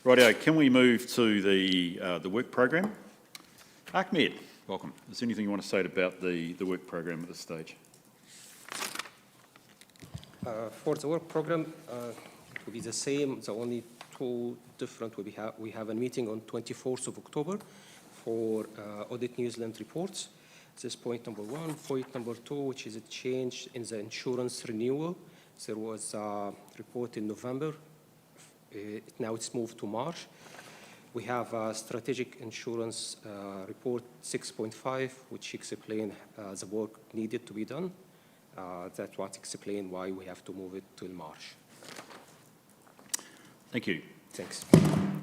Rightio, can we move to the work program? Ahmed, welcome. Is there anything you want to say about the work program at this stage? For the work program, it will be the same. The only two different we have a meeting on 24th of October for Audit New Zealand reports. This is point number one. Point number two, which is a change in the insurance renewal. There was a report in November. Now it's moved to March. We have a strategic insurance report 6.5, which explains the work needed to be done. That's what explains why we have to move it till March. Thank you. Thanks.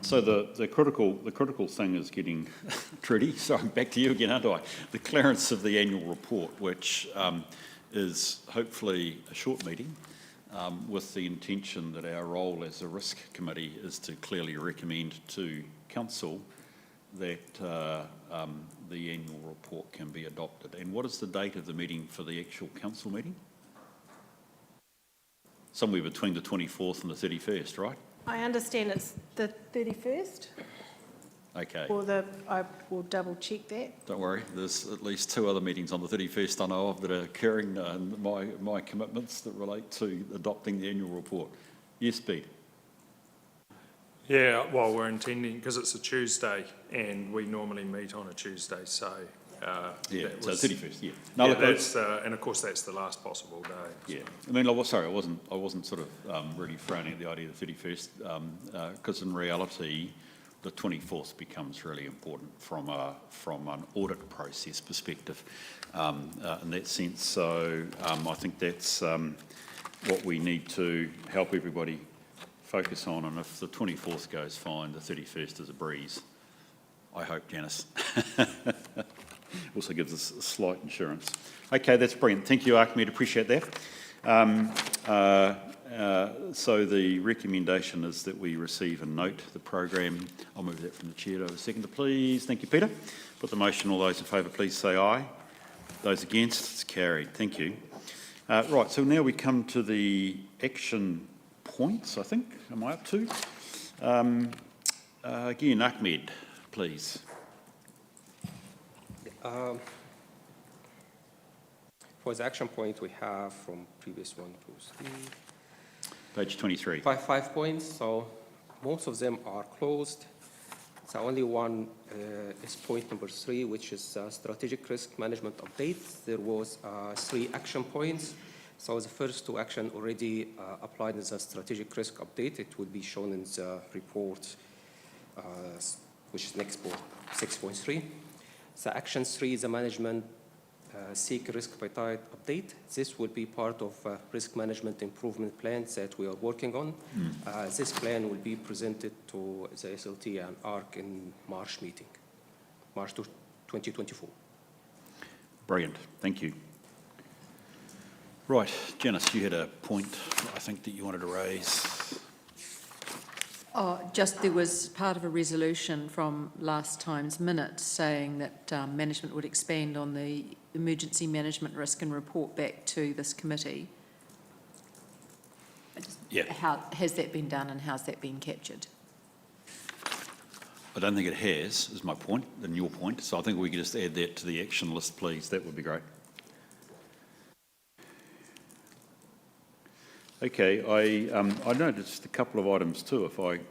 So the critical thing is getting Trudy. Sorry, back to you again, aren't I? The clearance of the annual report, which is hopefully a short meeting, with the intention that our role as a risk committee is to clearly recommend to council that the annual report can be adopted. And what is the date of the meeting for the actual council meeting? Somewhere between the 24th and the 31st, right? I understand it's the 31st. Okay. Or I will double check that. Don't worry, there's at least two other meetings on the 31st I know of that are occurring, my commitments that relate to adopting the annual report. Yes, Pete? Yeah, well, we're intending, because it's a Tuesday and we normally meet on a Tuesday, so... yeah, so 31st, yeah. No, yeah, and of course that's the last possible day. Yeah, I mean, sorry, I wasn't sort of really frowning at the idea of the 31st, because in reality, the 24th becomes really important from an audit process perspective in that sense. So I think that's what we need to help everybody focus on. And if the 24th goes fine, the 31st is a breeze. I hope, Janice. Also gives us a slight insurance. Okay, that's brilliant. Thank you, Ahmed. Appreciate that. So the recommendation is that we receive and note the program. I'll move that from the chair to a seconder, please. Thank you, Peter. Put the motion. All those in favour, please say aye. Those against, it's carried. Thank you. Right, so now we come to the action points, I think. Am I up to? Again, Ahmed, please. For the action point, we have from previous 1, 2, 3. Page 23. Five points, so most of them are closed. The only one is point number 3, which is strategic risk management update. There was 3 action points. So the first 2 actions already applied in the strategic risk update. It will be shown in the report, which is next point, 6.3. The action 3 is the management seek risk appetite update. This will be part of risk management improvement plans that we are working on. This plan will be presented to the SLT and ARC in March meeting, March 2024. Brilliant, thank you. Right, Janice, you had a point, I think, that you wanted to raise. Oh, just there was part of a resolution from last time's minutes saying that management would expand on the emergency management risk and report back to this committee. Yeah. How has that been done and how's that been captured? I don't think it has, is my point, and your point. So I think we could just add that to the action list, please. That would be great. Okay, I noticed a couple of items too,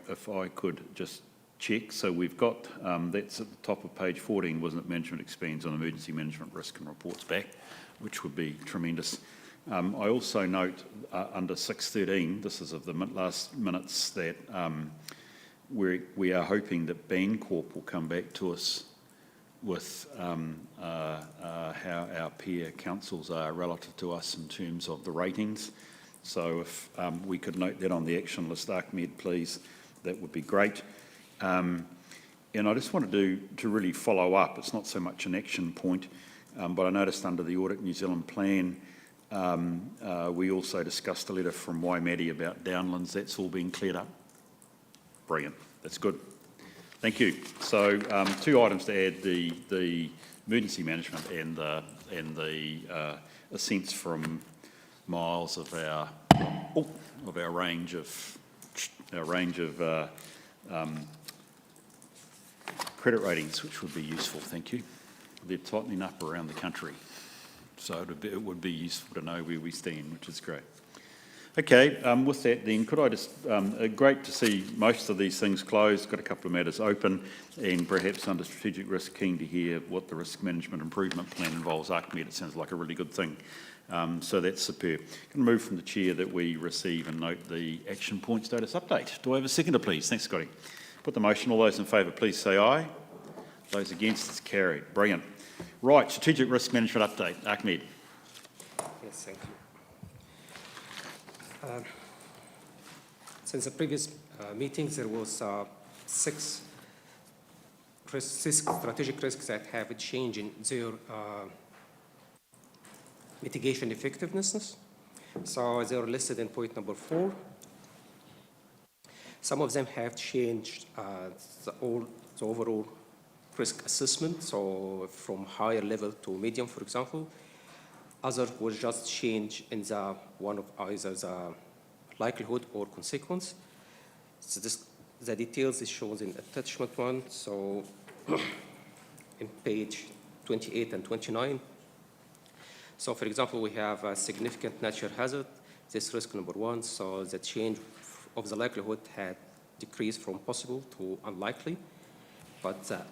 if I could just check. So we've got, that's at the top of page 14, wasn't it? Management expands on emergency management risk and reports back, which would be tremendous. I also note under 6.13, this is of the last minutes, that we are hoping that Bancorp will come back to us with how our peer councils are relative to us in terms of the ratings. So if we could note that on the action list, Ahmed, please, that would be great. And I just wanted to really follow up. It's not so much an action point, but I noticed under the Audit New Zealand plan, we also discussed a letter from Waimate about downlands. That's all been cleared up. Brilliant. That's good. Thank you. So 2 items to add: the emergency management and the ascents from miles of our range of credit ratings, which would be useful, thank you. They're tightening up around the country, so it would be useful to know where we stand, which is great. Okay, with that then, could I just, great to see most of these things closed, got a couple of matters open, and perhaps under strategic risk, keen to hear what the risk management improvement plan involves. Ahmed, it sounds like a really good thing. So that's superb. I'm going to move from the chair that we receive and note the action point status update. Do I have a seconder, please? Thanks, Scotty. Put the motion. All those in favour, please say aye. Those against, it's carried. Brilliant. Right, strategic risk management update. Ahmed. Yes, thank you. Since the previous meetings, there was six strategic risks that have a change in their mitigation effectiveness. So they are listed in point number 4. Some of them have changed the overall risk assessment, so from higher level to medium, for example. Others will just change in the one of either the likelihood or consequence. So the details is shown in attachment 1. So in page 28 and 29. So for example, we have a significant natural hazard, this risk number 1. So the change of the likelihood had decreased from possible to unlikely, but the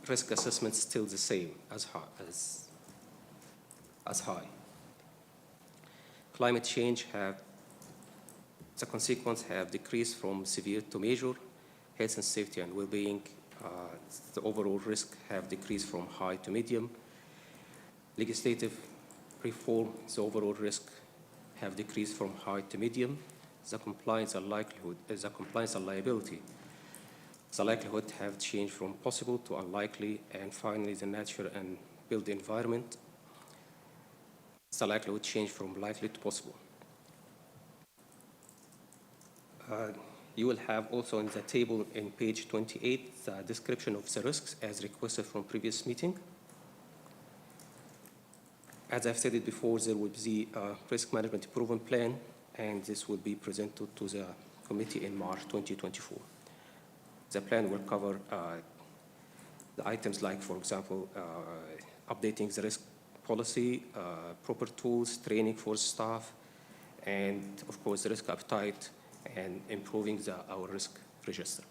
risk assessment is still the same as high. Climate change the consequence have decreased from severe to major. Health and safety and well-being, the overall risk have decreased from high to medium. Legislative reform, the overall risk have decreased from high to medium. The compliance and liability, the likelihood have changed from possible to unlikely. And finally, the natural and built environment, the likelihood changed from likely to possible. You will have also in the table in page 28 the description of the risks as requested from previous meeting. As I've said it before, there will be a risk management improvement plan, and this will be presented to the committee in March 2024. The plan will cover the items like, for example, updating the risk policy, proper tools, training for staff, and of course the risk appetite, and improving our risk register.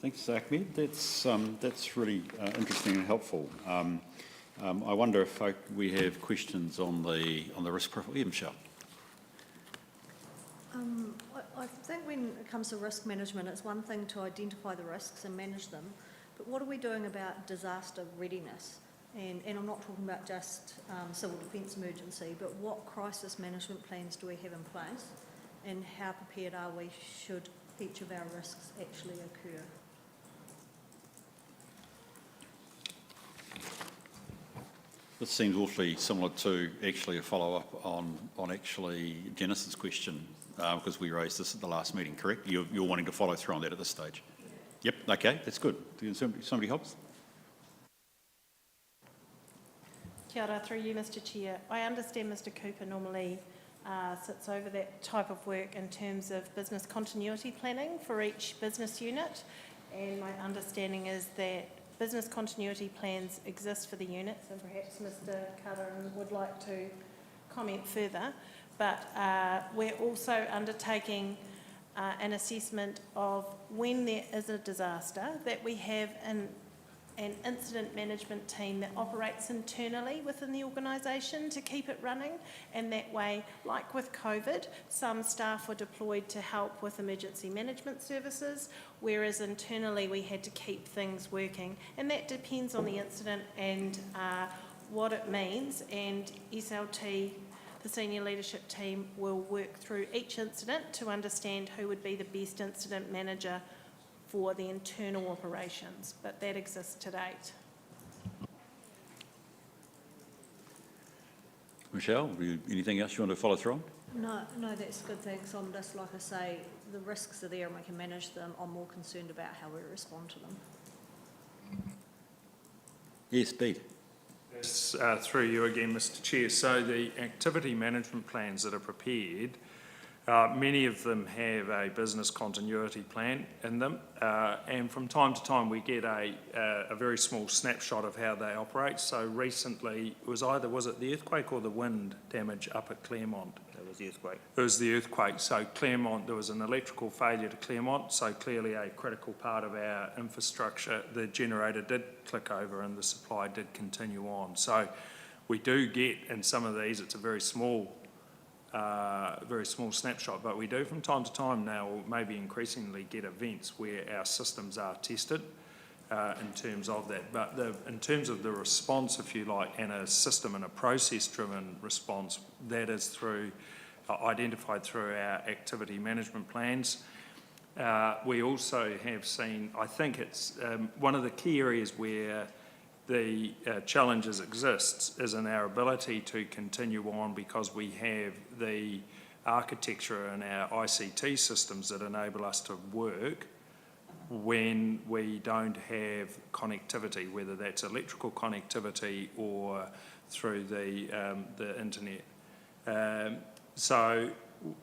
Thanks, Ahmed. That's really interesting and helpful. I wonder if we have questions on the risk profile. Yeah, Michelle. I think when it comes to risk management, it's one thing to identify the risks and manage them, but what are we doing about disaster readiness? And I'm not talking about just civil defence emergency, but what crisis management plans do we have in place, and how prepared are we should each of our risks actually occur? This seems awfully similar to actually a follow-up on actually Janice's question, because we raised this at the last meeting, correct? You're wanting to follow through on that at this stage? Yeah. Yep, okay, that's good. Somebody helps? Kia ora, through you, Mr. Chair. I understand Mr. Cooper normally sits over that type of work in terms of business continuity planning for each business unit, and my understanding is that business continuity plans exist for the units, and perhaps Mr. Carter would like to comment further, but we're also undertaking an assessment of when there is a disaster, that we have an incident management team that operates internally within the organisation to keep it running, and that way, like with COVID, some staff were deployed to help with emergency management services, whereas internally we had to keep things working, and that depends on the incident and what it means, and SLT, the senior leadership team, will work through each incident to understand who would be the best incident manager for the internal operations, but that exists to date. Michelle, anything else you want to follow through on? No, that's good, thanks. I'm just, like I say, the risks are there and we can manage them. I'm more concerned about how we respond to them. Yes, Pete. Through you again, Mr. Chair. So the activity management plans that are prepared Many of them have a business continuity plan in them, and from time to time we get a very small snapshot of how they operate. So recently, was it the earthquake or the wind damage up at Claremont? It was the earthquake. It was the earthquake. So Claremont, there was an electrical failure to Claremont, so clearly a critical part of our infrastructure. The generator did click over and the supply did continue on. So we do get, in some of these, it's a very small snapshot, but we do from time to time now, or maybe increasingly, get events where our systems are tested in terms of that. But in terms of the response, if you like, and a system and a process-driven response, that is identified through our activity management plans. We also have seen, I think it's one of the key areas where the challenges exists is in our ability to continue on, because we have the architecture in our ICT systems that enable us to work when we don't have connectivity, whether that's electrical connectivity or through the internet. So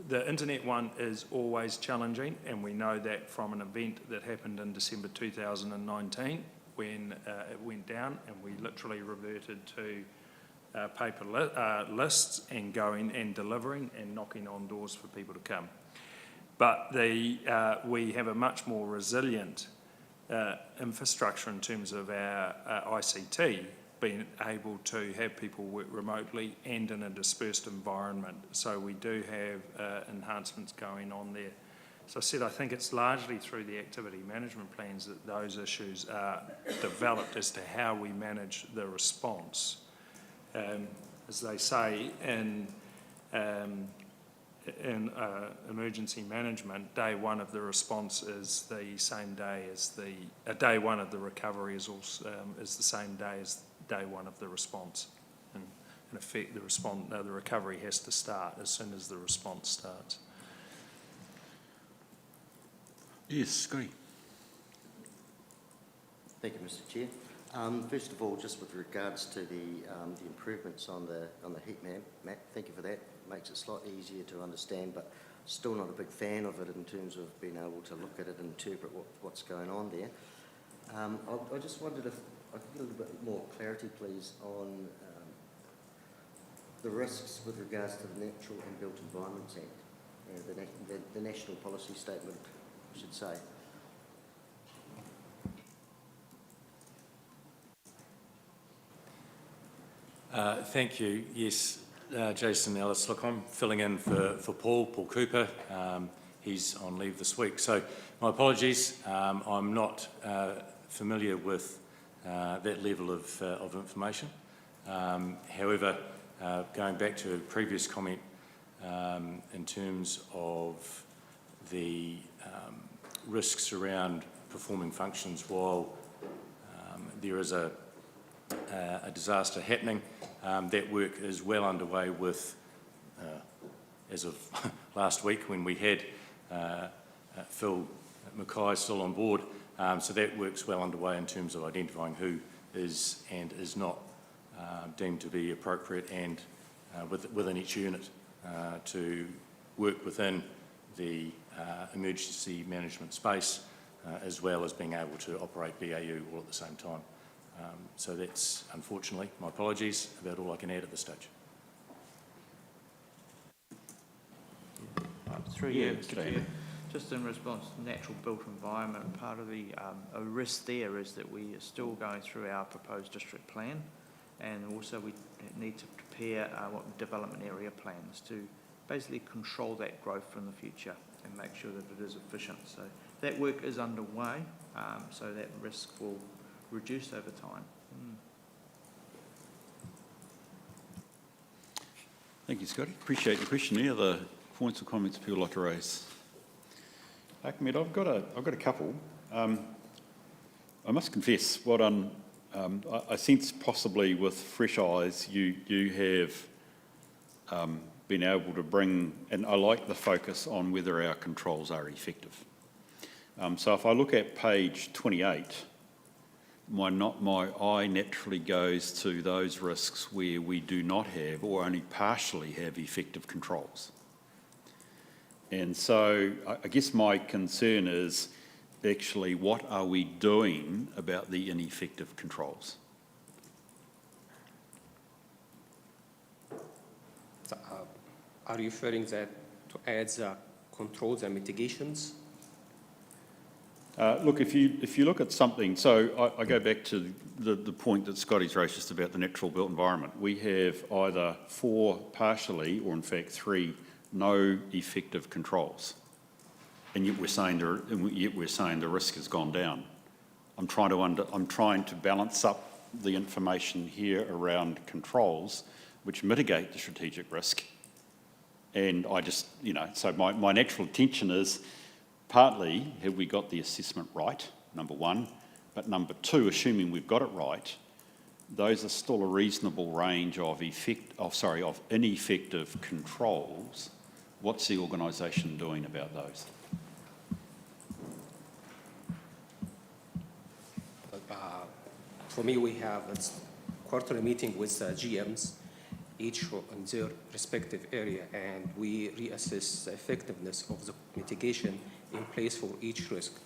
the internet one is always challenging, and we know that from an event that happened in December 2019 when it went down, and we literally reverted to paper lists and going and delivering and knocking on doors for people to come. But we have a much more resilient infrastructure in terms of our ICT, being able to have people work remotely and in a dispersed environment. So we do have enhancements going on there. So I said, I think it's largely through the activity management plans that those issues are developed as to how we manage the response. As they say in emergency management, day one of the response is the same day as day one of the recovery is the same day as day one of the response. And in effect, the recovery has to start as soon as the response starts. Yes, Scotty. Thank you, Mr. Chair. First of all, just with regards to the improvements on the heat map, thank you for that. Makes it slightly easier to understand, but still not a big fan of it in terms of being able to look at it and interpret what's going on there. I just wondered if I could get a little bit more clarity, please, on the risks with regards to the Natural and Built Environments Act, the national policy statement, I should say. Thank you. Yes, Jason Ellis. Look, I'm filling in for Paul Cooper. He's on leave this week. So my apologies. I'm not familiar with that level of information. However, going back to a previous comment in terms of the risks around performing functions while there is a disaster happening, that work is well underway with, as of last week when we had Phil Mackay still on board, so that work's well underway in terms of identifying who is and is not deemed to be appropriate, and within each unit to work within the emergency management space, as well as being able to operate BAU all at the same time. So that's, unfortunately, my apologies, about all I can add at this stage. Through you, Mr. Chair. Just in response to natural built environment, part of the risk there is that we are still going through our proposed district plan, and also we need to prepare what development area plans to basically control that growth in the future and make sure that it is efficient. So that work is underway, so that risk will reduce over time. Thank you, Scotty. Appreciate your question. Any other points or comments people would like to raise? Ahmed, I've got a couple. I must confess, I sense possibly with fresh eyes you have been able to bring, and I like the focus on whether our controls are effective. So if I look at page 28, my eye naturally goes to those risks where we do not have or only partially have effective controls. And so I guess my concern is actually what are we doing about the ineffective controls? So, are you referring that to add the controls and mitigations? Look, if you look at something, so I go back to the point that Scotty's raised just about the natural built environment. We have either 4 partially, or in fact 3, no effective controls, and yet we're saying the risk has gone down. I'm trying to balance up the information here around controls, which mitigate the strategic risk, and I just, so my natural attention is, partly, have we got the assessment right, number 1, but number 2, assuming we've got it right, those are still a reasonable range of ineffective controls. What's the organisation doing about those? For me, we have a quarterly meeting with GMs, each in their respective area, and we reassess the effectiveness of the mitigation in place for each risk.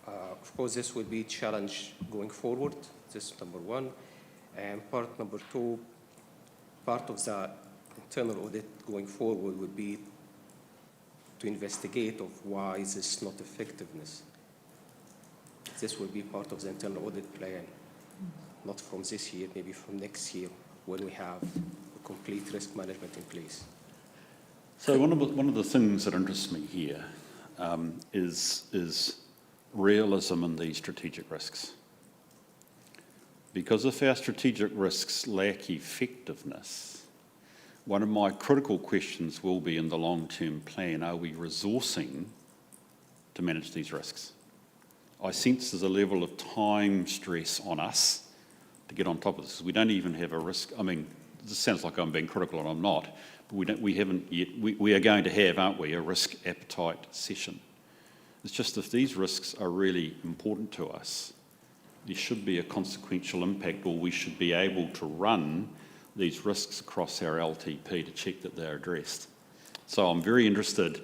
Of course, this will be a challenge going forward. This is number 1. And part number 2, part of the internal audit going forward would be to investigate of why is this not effectiveness. This will be part of the internal audit plan, not from this year, maybe from next year, when we have a complete risk management in place. So one of the things that interests me here is realism in these strategic risks. Because if our strategic risks lack effectiveness, one of my critical questions will be in the long-term plan, are we resourcing to manage these risks? I sense there's a level of time stress on us to get on top of this. We don't even have a risk, this sounds like I'm being critical and I'm not, but we haven't yet, we are going to have, aren't we, a risk appetite session. It's just if these risks are really important to us, there should be a consequential impact, or we should be able to run these risks across our LTP to check that they're addressed. So I'm very interested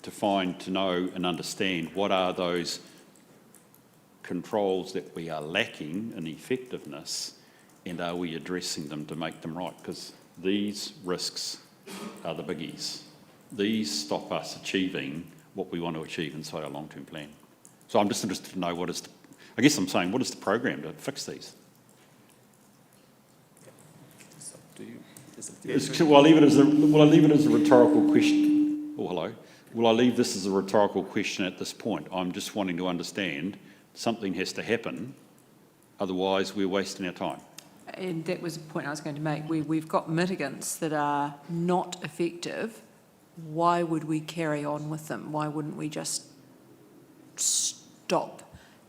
to know and understand what are those controls that we are lacking in effectiveness, and are we addressing them to make them right? Because these risks are the biggies. These stop us achieving what we want to achieve inside our long-term plan. So I'm just interested to know what is the program to fix these? It's up to you. Will I leave it as a rhetorical question? Oh, hello. Will I leave this as a rhetorical question at this point? I'm just wanting to understand something has to happen, otherwise we're wasting our time. And that was a point I was going to make. We've got mitigants that are not effective. Why would we carry on with them? Why wouldn't we just stop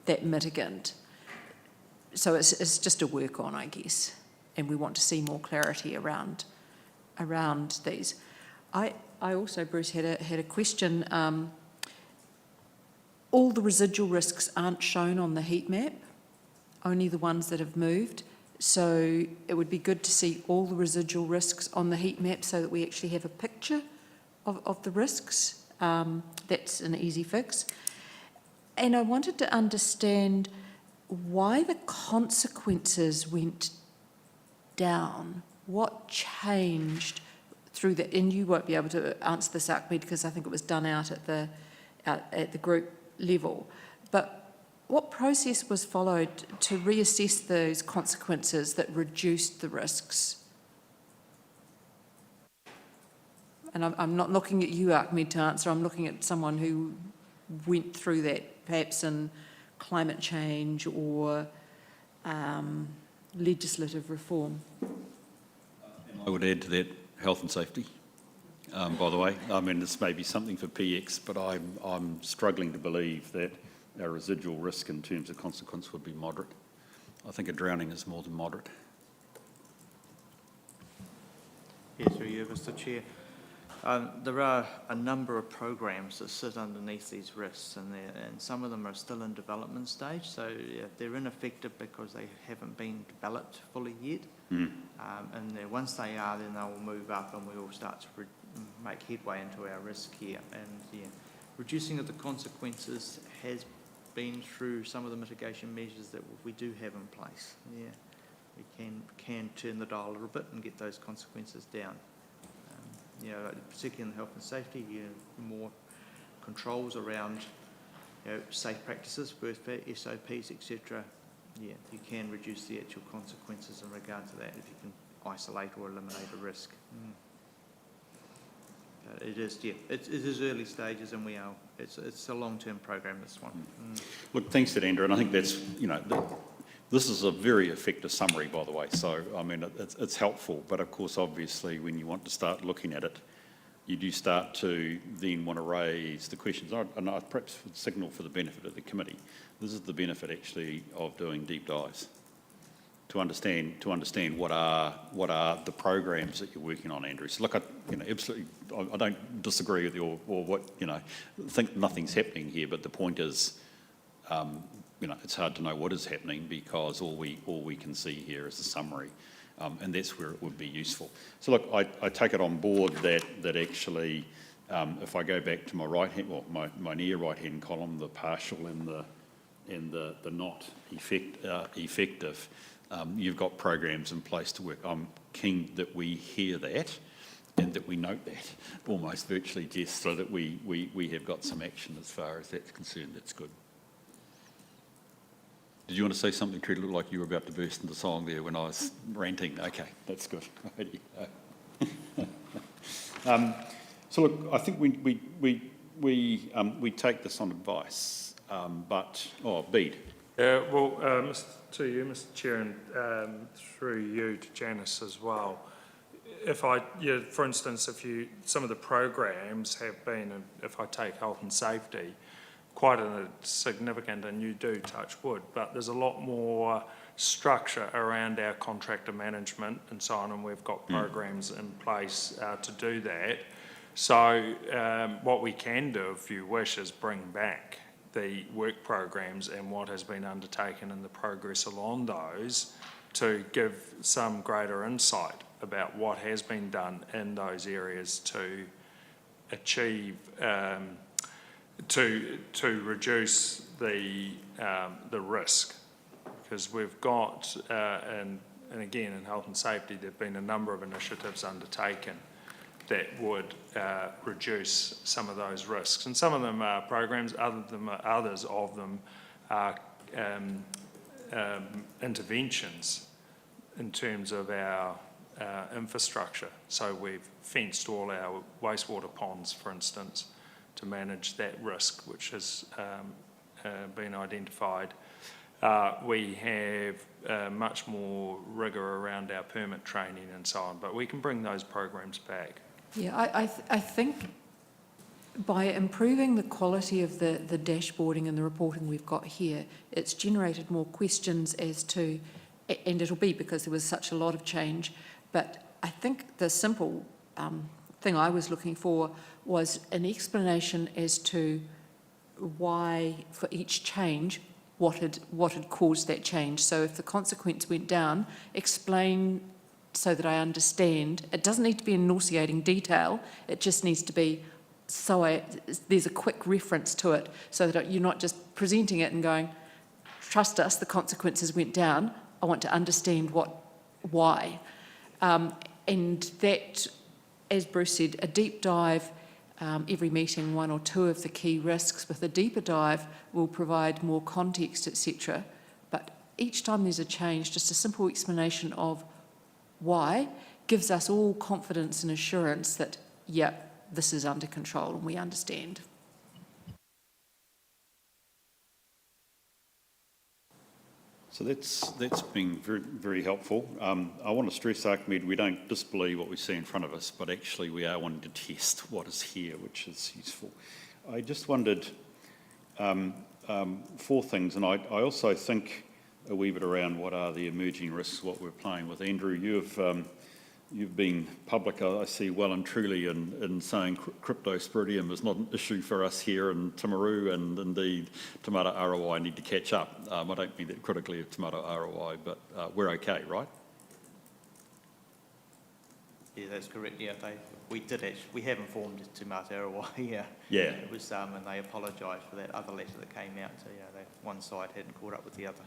that mitigant? So it's just a work on, I guess, and we want to see more clarity around these. I also, Bruce, had a question. All the residual risks aren't shown on the heat map, only the ones that have moved. So it would be good to see all the residual risks on the heat map so that we actually have a picture of the risks. That's an easy fix. And I wanted to understand why the consequences went down. What changed through that? And you won't be able to answer this, Ahmed, because I think it was done out at the group level. But what process was followed to reassess those consequences that reduced the risks? And I'm not looking at you, Ahmed, to answer. I'm looking at someone who went through that, perhaps in climate change or legislative reform. I would add to that health and safety, by the way. This may be something for PX, but I'm struggling to believe that our residual risk in terms of consequence would be moderate. I think a drowning is more than moderate. Yes, through you, Mr. Chair. There are a number of programs that sit underneath these risks, and some of them are still in development stage, so they're ineffective because they haven't been developed fully yet. And once they are, then they will move up and we will start to make headway into our risk here. And yeah, reducing of the consequences has been through some of the mitigation measures that we do have in place. Yeah, we can turn the dial a little bit and get those consequences down. You know, particularly in the health and safety, more controls around, safe practices, SOPs, etc. Yeah, you can reduce the actual consequences in regard to that if you can isolate or eliminate a risk. It is, yeah, it is early stages, and it's a long-term program, this one. Look, thanks to that, Andrew, and I think that's, this is a very effective summary, by the way, so, I mean, it's helpful, but of course, obviously, when you want to start looking at it, you do start to then want to raise the questions, and I perhaps would signal for the benefit of the committee, this is the benefit, actually, of doing deep dives, to understand what are the programs that you're working on, Andrew. So look, absolutely, I don't disagree with you or what, think nothing's happening here, but the point is, it's hard to know what is happening because all we can see here is a summary, and that's where it would be useful. So look, I take it on board that actually, if I go back to my right hand, well, my near right hand column, the partial and the not effective, you've got programs in place to work. I'm keen that we hear that and that we note that, almost virtually, Jess, so that we have got some action as far as that's concerned. That's good. Did you want to say something, Treat? It looked like you were about to burst into song there when I was ranting. Okay, that's good. So look, I think we take this on advice, Bede. To you, Mr. Chair, and through you to Janice as well. For instance, some of the programs have been, if I take health and safety, quite a significant, and you do touch wood, but there's a lot more structure around our contractor management and so on, and we've got programs in place to do that. So what we can do, if you wish, is bring back the work programs and what has been undertaken and the progress along those to give some greater insight about what has been done in those areas to achieve, to reduce the risk. Because we've got, and again in health and safety, there have been a number of initiatives undertaken that would reduce some of those risks. And some of them are programs, others of them are interventions in terms of our infrastructure. So we've fenced all our wastewater ponds, for instance, to manage that risk, which has been identified. We have much more rigour around our permit training and so on, but we can bring those programs back. Yeah, I think by improving the quality of the dashboarding and the reporting we've got here, it's generated more questions as to, and it'll be because there was such a lot of change, but I think the simple thing I was looking for was an explanation as to why, for each change, what had caused that change. So if the consequence went down, explain so that I understand. It doesn't need to be in nauseating detail, it just needs to be there's a quick reference to it so that you're not just presenting it and going, trust us, the consequences went down. I want to understand why. And that, as Bruce said, a deep dive, every meeting, one or two of the key risks. With a deeper dive, will provide more context, etc. But each time there's a change, just a simple explanation of why gives us all confidence and assurance that, yeah, this is under control and we understand. So that's been very, very helpful. I want to stress, Archimedes, we don't disbelieve what we see in front of us, but actually we are wanting to test what is here, which is useful. I just wondered four things, and I also think a wee bit around what are the emerging risks, what we're playing with. Andrew, you've been public, I see, well and truly in saying cryptosporidium is not an issue for us here in Timaru, and indeed tomato ROI need to catch up. I don't mean that critically of tomato ROI, but we're okay, right? Yeah, that's correct. Yeah, we have informed to Matarawai. Yeah. Yeah. It was and they apologised for that other letter that came out. So yeah, one side hadn't caught up with the other.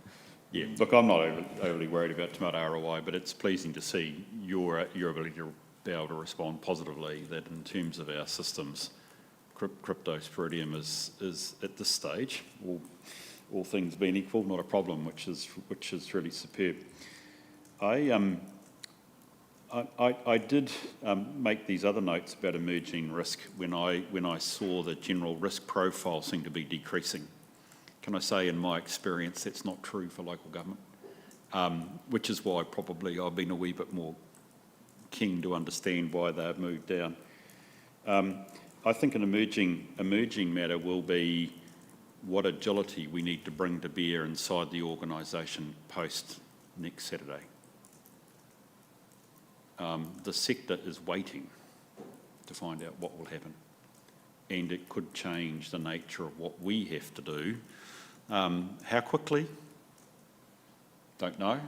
Yeah, look, I'm not overly worried about Te Mata Arawai, but it's pleasing to see your ability to be able to respond positively, that in terms of our systems, crypto sporidium is at this stage, all things being equal, not a problem, which is really superb. I did make these other notes about emerging risk when I saw the general risk profile seem to be decreasing. Can I say, in my experience, that's not true for local government, which is why probably I've been a wee bit more keen to understand why they've moved down. I think an emerging matter will be what agility we need to bring to bear inside the organisation post next Saturday. The sector is waiting to find out what will happen, and it could change the nature of what we have to do. How quickly? Don't know.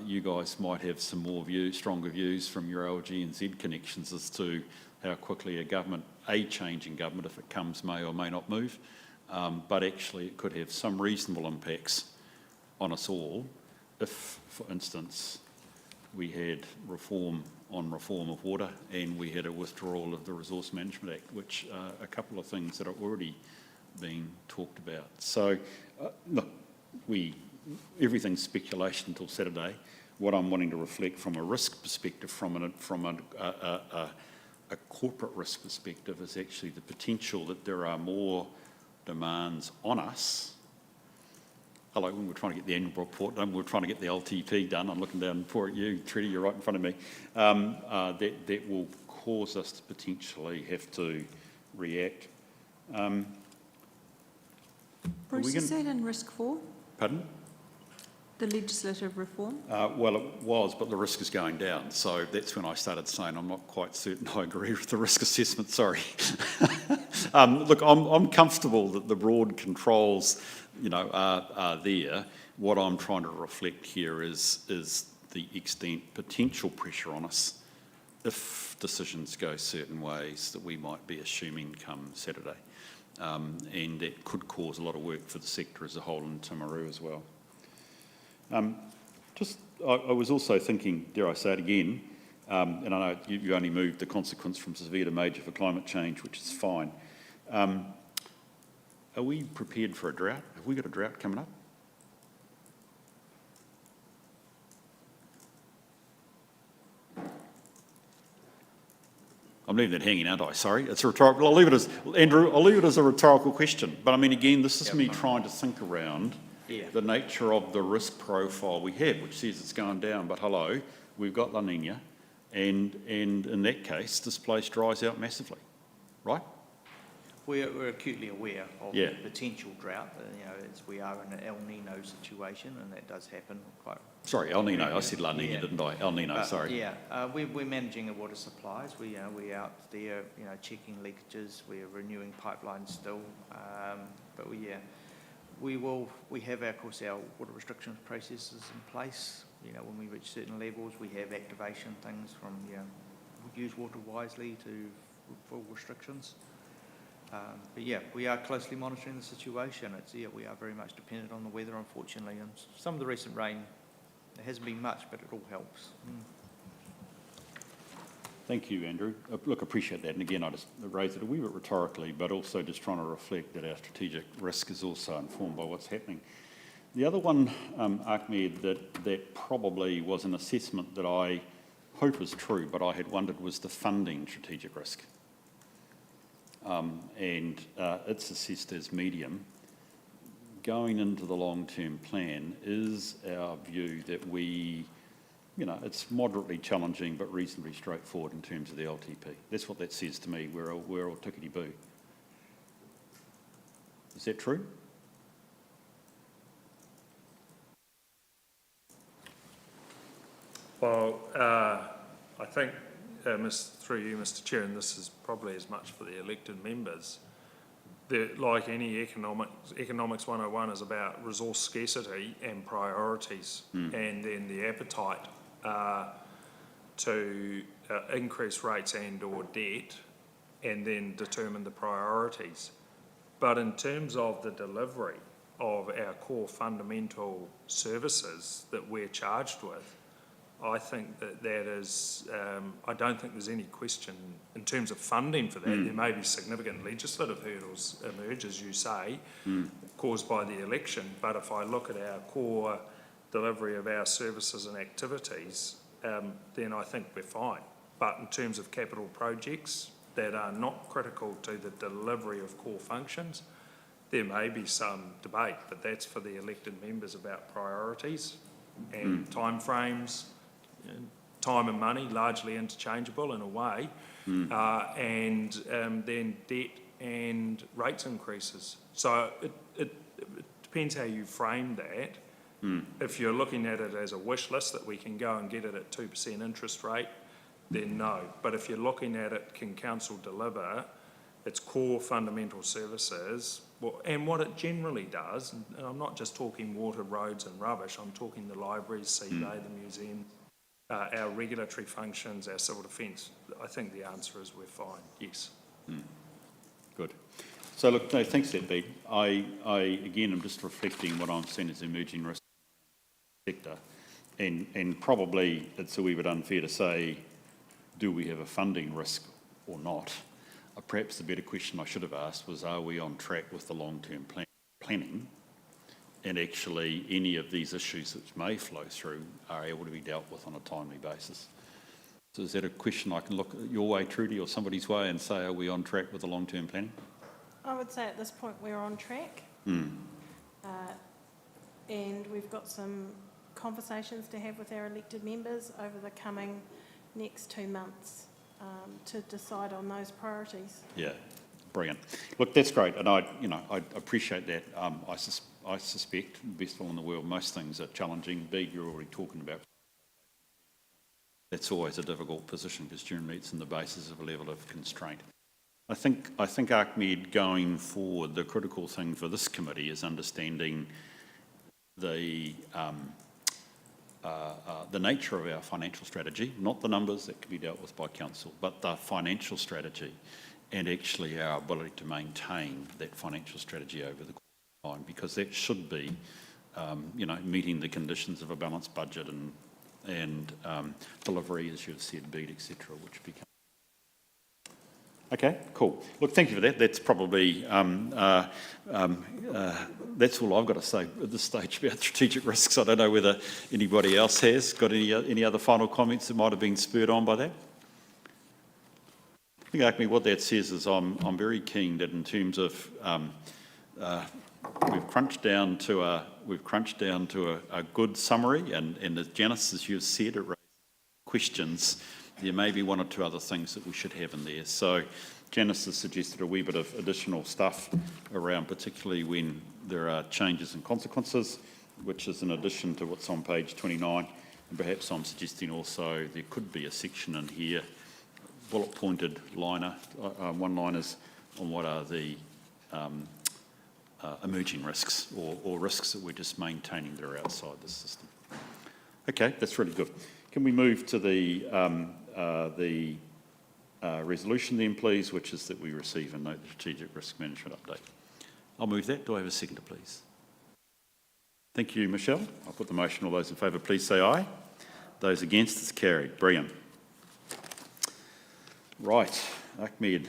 You guys might have some more stronger views from your LG and Z connections as to how quickly a changing government, if it comes, may or may not move. But actually it could have some reasonable impacts on us all if, for instance, we had reform of water and we had a withdrawal of the Resource Management Act, which are a couple of things that are already being talked about. So, look, everything's speculation until Saturday. What I'm wanting to reflect from a risk perspective, from a corporate risk perspective, is actually the potential that there are more demands on us. Hello, when we're trying to get the annual report done, we're trying to get the LTP done. I'm looking down at you, Treaty, you're right in front of me. That will cause us to potentially have to react. Bruce, is that in risk 4? Pardon? The legislative reform? Well, it was, but the risk is going down. So that's when I started saying I'm not quite certain I agree with the risk assessment, sorry. Look, I'm comfortable that the broad controls, are there. What I'm trying to reflect here is the extent potential pressure on us if decisions go certain ways that we might be assuming come Saturday. And that could cause a lot of work for the sector as a whole in Timaru as well. I was also thinking, dare I say it again, and I know you only moved the consequence from severe to major for climate change, which is fine. Are we prepared for a drought? Have we got a drought coming up? I'm leaving that hanging, aren't I? Sorry, it's a rhetorical. I'll leave it as Andrew. I'll leave it as a rhetorical question. But I mean, again, this is me trying to think around the nature of the risk profile we have, which says it's going down. But hello, we've got La Nina, and in that case, this place dries out massively, right? We're acutely aware of Yeah. the potential drought. We are in an El Nino situation, and that does happen quite. Sorry, El Nino. I said La Nina, Yeah. didn't I? El Nino. Sorry. Yeah, we're managing the water supplies. We're out there, checking leakages. We're renewing pipelines still, but we have, of course, our water restrictions processes in place. When we reach certain levels, we have activation things from use water wisely to full restrictions. But yeah, we are closely monitoring the situation. We are very much dependent on the weather, unfortunately, and some of the recent rain, there hasn't been much, but it all helps. Thank you, Andrew. Look, appreciate that. And again, I just raised it a wee bit rhetorically, but also just trying to reflect that our strategic risk is also informed by what's happening. The other one, Ahmed, that probably was an assessment that I hope is true, but I had wondered, was the funding strategic risk. And it's assessed as medium. Going into the long-term plan is our view that it's moderately challenging but reasonably straightforward in terms of the LTP. That's what that says to me. We're all tickety-boo. Is that true? Well, I think, through you, Mr. Chair, and this is probably as much for the elected members, like any economics 101 is about resource scarcity and priorities, and then the appetite to increase rates and/or debt, and then determine the priorities. But in terms of the delivery of our core fundamental services that we're charged with, I think that is, I don't think there's any question in terms of funding for that. There may be significant legislative hurdles emerge, as you say, caused by the election. But if I look at our core delivery of our services and activities, then I think we're fine. But in terms of capital projects that are not critical to the delivery of core functions, there may be some debate, but that's for the elected members about priorities and timeframes. Time and money, largely interchangeable in a way, and then debt and rates increases. So it depends how you frame that. If you're looking at it as a wish list that we can go and get it at 2% interest rate, then no. But if you're looking at it, can council deliver its core fundamental services, and what it generally does, and I'm not just talking water, roads and rubbish, I'm talking the libraries, Seabay, the museum, our regulatory functions, our civil defence, I think the answer is we're fine, yes. Good. So look, no, thanks, Beat. I again am just reflecting what I'm seeing as emerging risk sector, and probably it's a wee bit unfair to say, do we have a funding risk or not? Perhaps the better question I should have asked was, are we on track with the long-term planning? And actually, any of these issues which may flow through are able to be dealt with on a timely basis. So is that a question I can look your way, Trudy, or somebody's way and say, are we on track with the long-term planning? I would say at this point we're on track. And we've got some conversations to have with our elected members over the coming next 2 months to decide on those priorities. Yeah, brilliant. Look, that's great, and I appreciate that. I suspect, best of all in the world, most things are challenging. Bede, you're already talking about. That's always a difficult position because June meets on the basis of a level of constraint. I think ArcMed going forward, the critical thing for this committee is understanding the nature of our financial strategy, not the numbers that can be dealt with by council, but the financial strategy, and actually our ability to maintain that financial strategy over the course of time, because that should be, meeting the conditions of a balanced budget and delivery, as you've said, Bede, etc., which become. Okay, cool. Look, thank you for that. That's probably, that's all I've got to say at this stage about strategic risks. I don't know whether anybody else has got any other final comments that might have been spurred on by that. I think, Acme, what that says is I'm very keen that in terms of we've crunched down to a good summary, and as Janice, as you've said, it raises questions. There may be one or two other things that we should have in there. So Janice has suggested a wee bit of additional stuff around, particularly when there are changes and consequences, which is in addition to what's on page 29. And perhaps I'm suggesting also there could be a section in here, bullet-pointed one-liners on what are the emerging risks or risks that we're just maintaining that are outside the system. Okay, that's really good. Can we move to the resolution then, please, which is that we receive and note the strategic risk management update. I'll move that. Do I have a seconder, please? Thank you, Michelle. I'll put the motion. All those in favour, please say aye. Those against, it's carried. Brilliant. Right, ArcMed,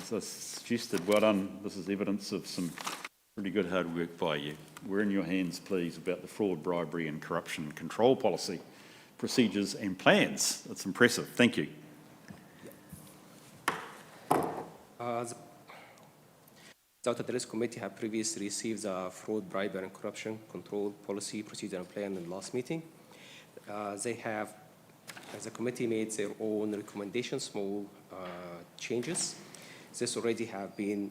as I suggested, well done. This is evidence of some pretty good hard work by you. We're in your hands, please, about the fraud, bribery and corruption control policy, procedures and plans. That's impressive. Thank you. The Audit Risk Committee have previously received the fraud, bribery and corruption control policy, procedure and plan in the last meeting. They have, as a committee, made their own recommendations, small changes. This already have been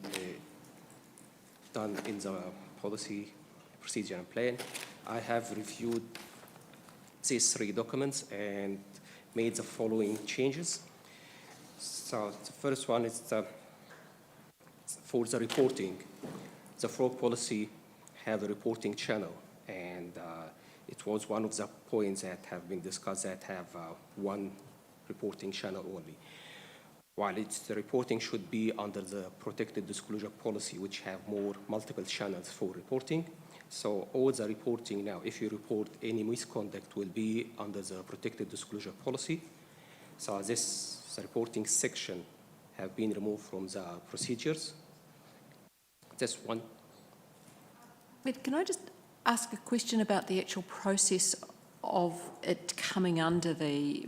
done in the policy, procedure and plan. I have reviewed these 3 documents and made the following changes. So the first one is for the reporting. The fraud policy have a reporting channel, and it was one of the points that have been discussed that have one reporting channel only. While the reporting should be under the protected disclosure policy, which have multiple channels for reporting. So all the reporting now, if you report any misconduct, will be under the protected disclosure policy. So the reporting section have been removed from the procedures. That's one. Wait, can I just ask a question about the actual process of it coming under the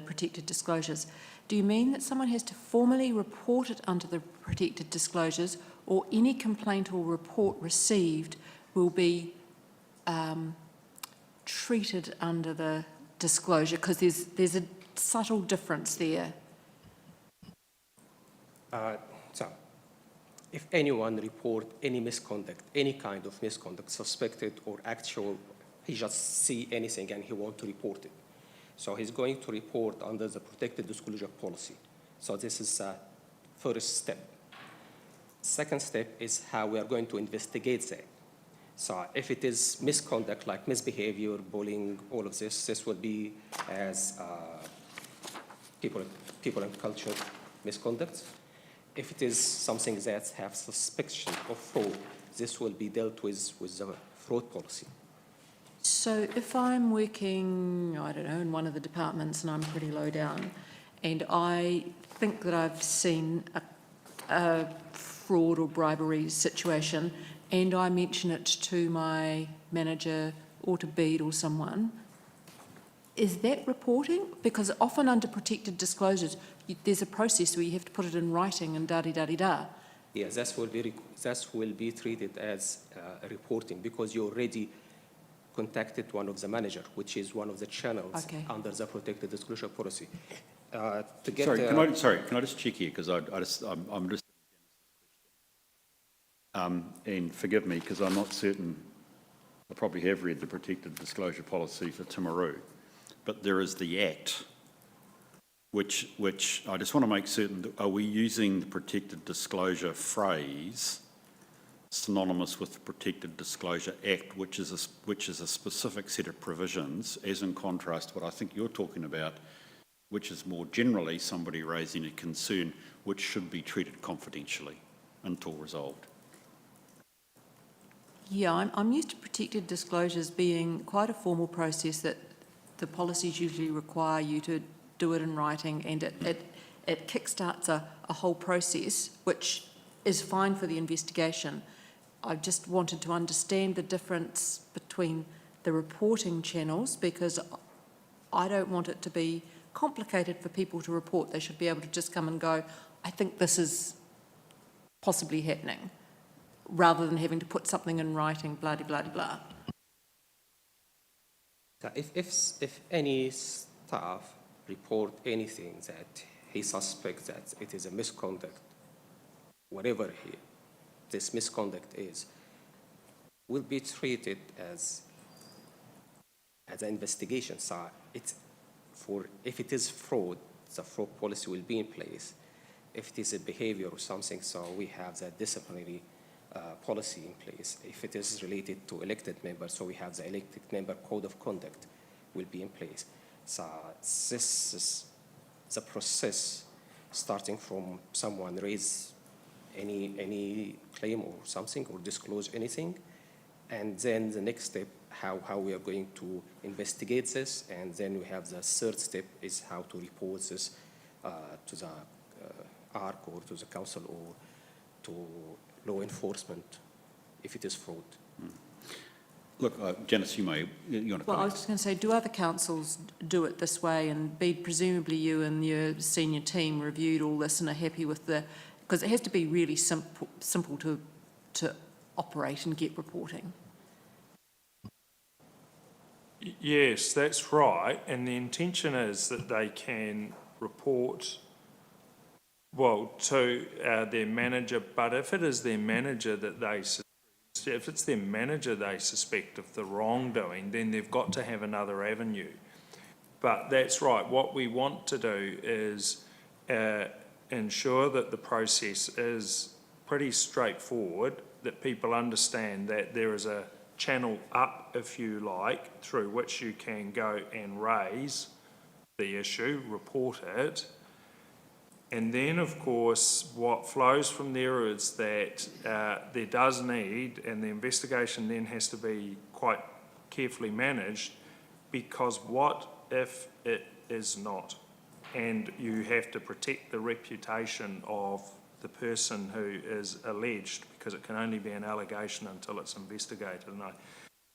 protected disclosures? Do you mean that someone has to formally report it under the protected disclosures, or any complaint or report received will be treated under the disclosure? Because there's a subtle difference there. So, if anyone report any misconduct, any kind of misconduct, suspected or actual, he just see anything and he want to report it. So he's going to report under the protected disclosure policy. So this is the first step. Second step is how we are going to investigate that. So if it is misconduct like misbehavior, bullying, all of this will be as people and culture misconduct. If it is something that have suspicion of fraud, this will be dealt with the fraud policy. So if I'm working, I don't know, in one of the departments and I'm pretty low down, and I think that I've seen a fraud or bribery situation, and I mention it to my manager or to BEAD or someone, is that reporting? Because often under protected disclosures, there's a process where you have to put it in writing and da-di-da-di-da. Yes, that will be treated as reporting, because you already contacted one of the manager, which is one of the channels under the protected disclosure policy. Can I just check here, because I'm just and forgive me, because I'm not certain. I probably have read the protected disclosure policy for Timaru, but there is the Act, which I just want to make certain, are we using the protected disclosure phrase synonymous with the Protected Disclosure Act, which is a specific set of provisions, as in contrast to what I think you're talking about, which is more generally somebody raising a concern which should be treated confidentially until resolved? Yeah, I'm used to protected disclosures being quite a formal process that the policies usually require you to do it in writing, and it kickstarts a whole process, which is fine for the investigation. I just wanted to understand the difference between the reporting channels, because I don't want it to be complicated for people to report. They should be able to just come and go, I think this is possibly happening, rather than having to put something in writing, blah, blah, blah, blah. So if any staff report anything that he suspects that it is a misconduct, whatever this misconduct is, will be treated as an investigation. So if it is fraud, the fraud policy will be in place. If it is a behavior or something, so we have that disciplinary policy in place. If it is related to elected members, so we have the elected member code of conduct will be in place. So this is the process, starting from someone raise any claim or something, or disclose anything, and then the next step, how we are going to investigate this, and then we have the third step is how to report this to the ARC or to the council or to law enforcement if it is fraud. Look, Janice, you want to Well, I was just going to say, do other councils do it this way? And presumably you and your senior team reviewed all this and are happy with because it has to be really simple to operate and get reporting. Yes, that's right. And the intention is that they can report, well, to their manager, but if it is their manager that if it's their manager they suspect of the wrongdoing, then they've got to have another avenue. But that's right. What we want to do is ensure that the process is pretty straightforward, that people understand that there is a channel up, if you like, through which you can go and raise the issue, report it. And then, of course, what flows from there is that there does need, and the investigation then has to be quite carefully managed, because what if it is not? And you have to protect the reputation of the person who is alleged, because it can only be an allegation until it's investigated. And I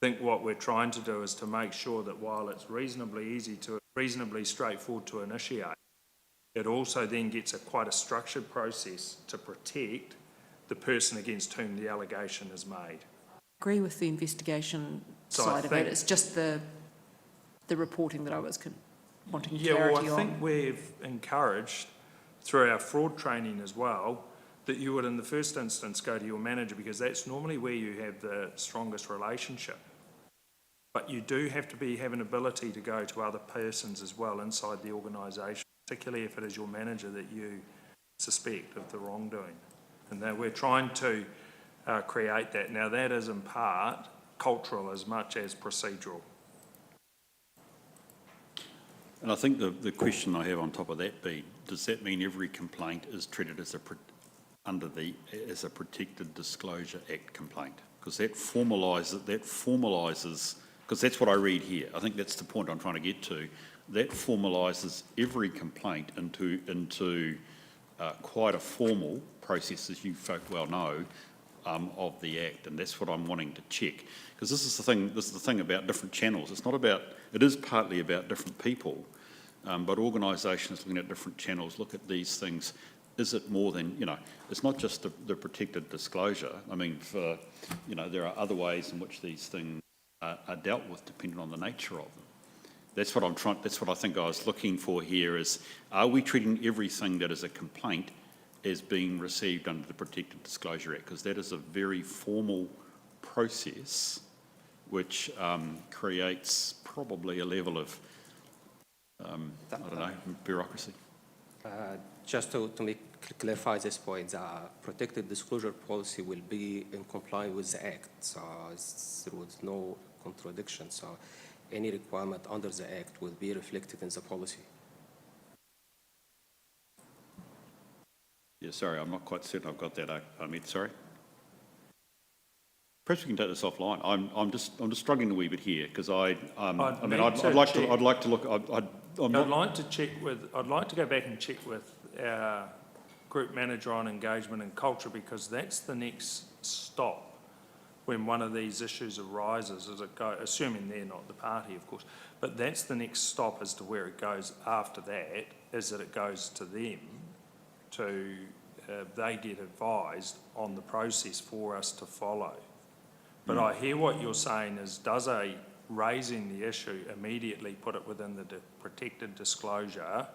think what we're trying to do is to make sure that while it's reasonably straightforward to initiate, it also then gets quite a structured process to protect the person against whom the allegation is made. I agree with the investigation So side of it. It's just the reporting that I was wanting clarity on. Yeah, well, I think we've encouraged, through our fraud training as well, that you would in the first instance go to your manager, because that's normally where you have the strongest relationship. But you do have to have an ability to go to other persons as well inside the organisation, particularly if it is your manager that you suspect of the wrongdoing. And that we're trying to create that. Now, that is in part cultural as much as procedural. And I think the question I have on top of that be, does that mean every complaint is treated as as a Protected Disclosure Act complaint? Because that formalises, because that's what I read here. I think that's the point I'm trying to get to. That formalises every complaint into quite a formal process, as you folk well know, of the Act, and that's what I'm wanting to check. Because this is the thing about different channels. It is partly about different people, but organisations looking at different channels look at these things. Is it more than, it's not just the protected disclosure. I mean, there are other ways in which these things are dealt with depending on the nature of them. That's what I think I was looking for here is, are we treating everything that is a complaint as being received under the Protected Disclosure Act? Because that is a very formal process which creates probably a level of, bureaucracy. Just to clarify this point, the protected disclosure policy will be in compliance with the Act, so there was no contradiction. So any requirement under the Act will be reflected in the policy. Yeah, sorry, I'm not quite certain I've got that, Ahmed, sorry. Perhaps we can take this offline. I'm just struggling a wee bit here because I'd like to look. I'd like to go back and check with our group manager on engagement and culture, because that's the next stop when one of these issues arises. Assuming they're not the party, of course, but that's the next stop as to where it goes after that. Is that it goes to them to they get advised on the process for us to follow. But I hear what you're saying is, does raising the issue immediately put it within the Protected Disclosure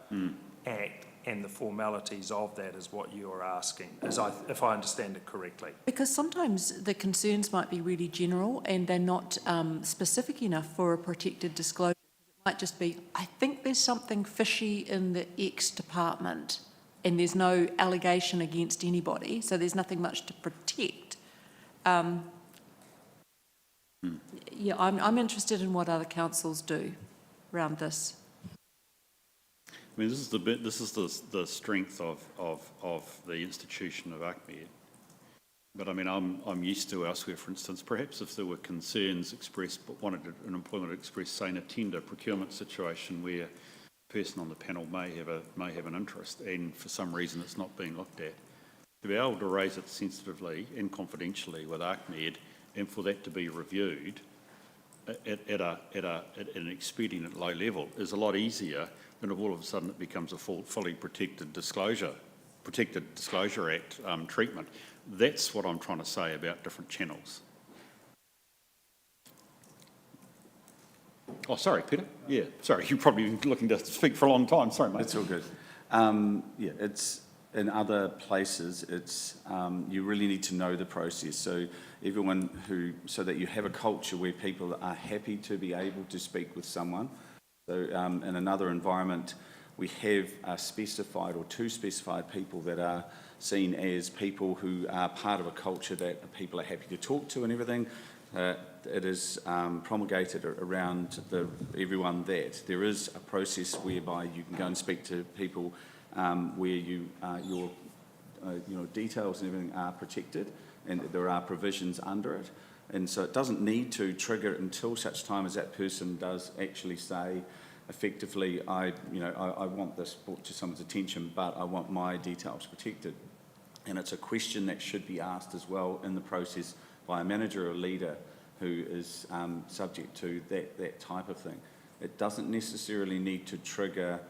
Act, and the formalities of that is what you're asking, if I understand it correctly? Because sometimes the concerns might be really general and they're not specific enough for a protected disclosure. It might just be, I think there's something fishy in the X department and there's no allegation against anybody, so there's nothing much to protect. Yeah, I'm interested in what other councils do around this. I mean, this is the strength of the institution of ACMED. But I mean, I'm used to elsewhere, for instance, perhaps if there were concerns expressed, but wanted an employment expressed, say in a tender procurement situation where a person on the panel may have an interest, and for some reason it's not being looked at, to be able to raise it sensitively and confidentially with ACMED, and for that to be reviewed at an expedient at low level is a lot easier than if all of a sudden it becomes a fully Protected Disclosure Act treatment. That's what I'm trying to say about different channels. Oh, sorry, Peter. Yeah, sorry, you've probably been looking to speak for a long time. Sorry, mate. It's all good. Yeah, it's in other places. It's you really need to know the process. So so that you have a culture where people are happy to be able to speak with someone. So in another environment, we have specified or two specified people that are seen as people who are part of a culture that people are happy to talk to and everything. it is promulgated around everyone that there is a process whereby you can go and speak to people where your details and everything are protected, and there are provisions under it. And so it doesn't need to trigger it until such time as that person does actually say, effectively, I want this brought to someone's attention, but I want my details protected. And it's a question that should be asked as well in the process by a manager or leader who is subject to that type of thing. It doesn't necessarily need to trigger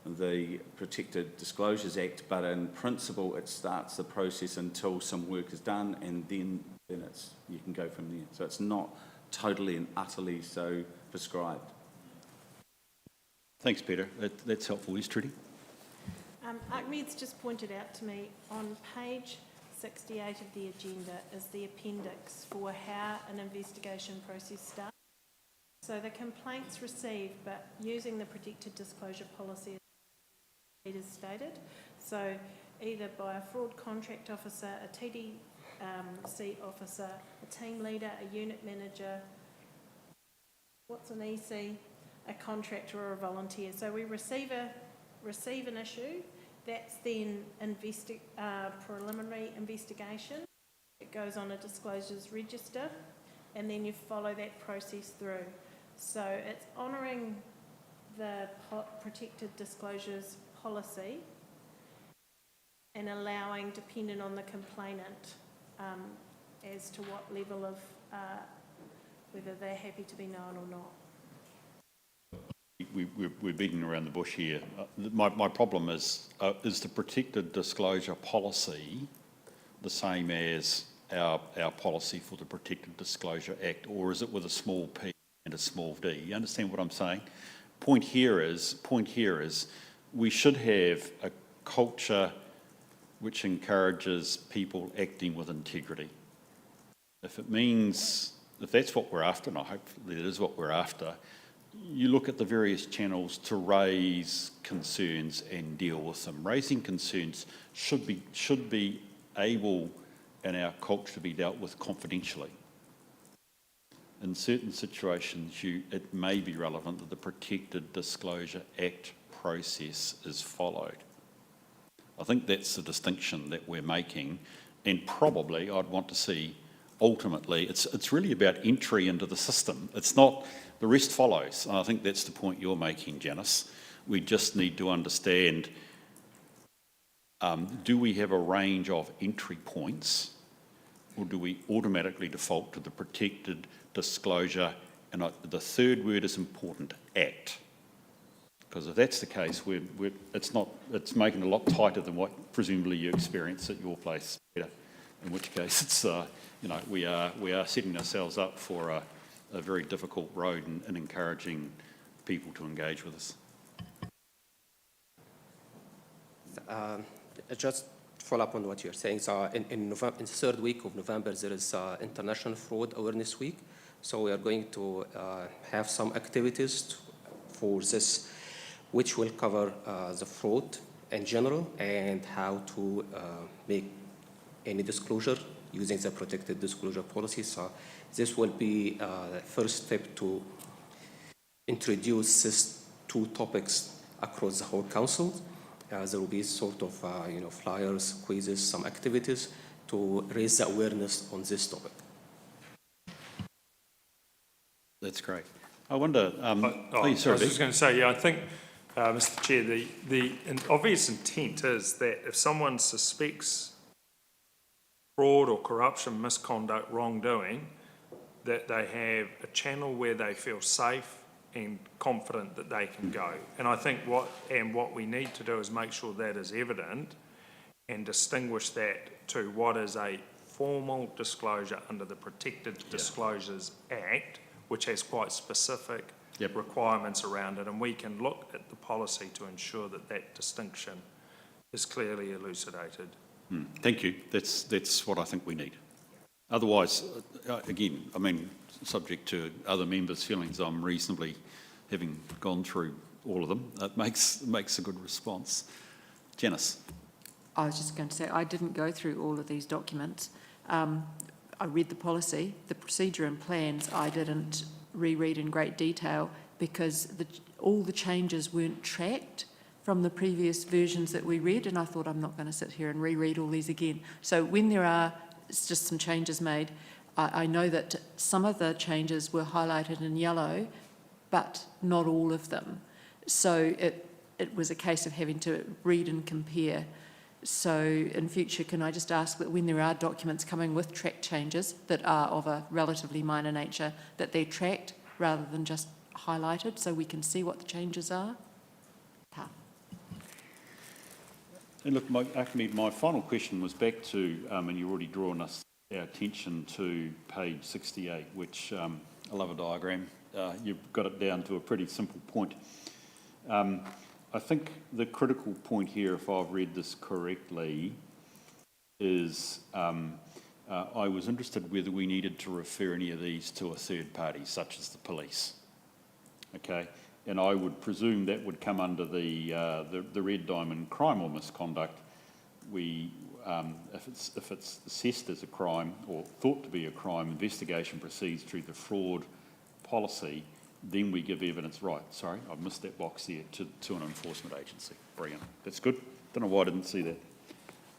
the Protected Disclosures Act, but in principle it starts the process until some work is done, and then you can go from there. So it's not totally and utterly so prescribed. Thanks, Peter. That's helpful. Yes, Trudy? Ahmed's just pointed out to me on page 68 of the agenda is the appendix for how an investigation process starts. So the complaints received, but using the protected disclosure policy as stated. So either by a fraud contract officer, a TDC officer, a team leader, a unit manager, what's an EC, a contractor or a volunteer. So we receive an issue, that's then preliminary investigation. It goes on a disclosures register, and then you follow that process through. So it's honouring the protected disclosures policy and allowing, dependent on the complainant, as to what level of, whether they're happy to be known or not. We're beating around the bush here. My problem is the protected disclosure policy the same as our policy for the Protected Disclosure Act, or is it with a small p and a small d? You understand what I'm saying? Point here is we should have a culture which encourages people acting with integrity. If that's what we're after, and I hope that is what we're after, you look at the various channels to raise concerns and deal with them. Raising concerns should be able in our culture to be dealt with confidentially. In certain situations, it may be relevant that the Protected Disclosure Act process is followed. I think that's the distinction that we're making, and probably I'd want to see, ultimately, it's really about entry into the system. It's not, the rest follows. And I think that's the point you're making, Janice. We just need to understand, do we have a range of entry points, or do we automatically default to the Protected Disclosure, and the third word is important, Act? Because if that's the case, it's making it a lot tighter than what presumably you experience at your place, Peter. In which case, it's we are setting ourselves up for a very difficult road in encouraging people to engage with us. Just follow up on what you're saying. So in the third week of November, there is International Fraud Awareness Week. So we are going to have some activities for this, which will cover the fraud in general and how to make any disclosure using the protected disclosure policy. So this will be the first step to introduce these two topics across the whole council. There will be sort of flyers, quizzes, some activities to raise the awareness on this topic. That's great. I wonder, please, I sorry, was just going to say, I think, Mr. Chair, the obvious intent is that if someone suspects fraud or corruption, misconduct, wrongdoing, that they have a channel where they feel safe and confident that they can go. And I think what we need to do is make sure that is evident and distinguish that to what is a formal disclosure under the Protected Disclosures Act, which has quite specific requirements around it, and we can look at the policy to ensure that that distinction is clearly elucidated. Thank you. That's what I think we need. Otherwise, again, I mean, subject to other members' feelings, I'm reasonably, having gone through all of them, it makes a good response. Janice? I was just going to say, I didn't go through all of these documents. I read the policy, the procedure and plans I didn't reread in great detail because all the changes weren't tracked from the previous versions that we read, and I thought I'm not going to sit here and reread all these again. So when there are just some changes made, I know that some of the changes were highlighted in yellow, but not all of them. So it was a case of having to read and compare. So in future, can I just ask that when there are documents coming with track changes that are of a relatively minor nature, that they're tracked rather than just highlighted so we can see what the changes are? And look, Ahmed, my final question was back to, and you've already drawn our attention to page 68, which I love a diagram. You've got it down to a pretty simple point. I think the critical point here, if I've read this correctly, is I was interested whether we needed to refer any of these to a third party, such as the police. Okay, and I would presume that would come under the red diamond crime or misconduct. We, if it's assessed as a crime or thought to be a crime, investigation proceeds through the fraud policy. Then we give evidence, right, sorry, I've missed that box there, to an enforcement agency. Brilliant. That's good. Don't know why I didn't see that.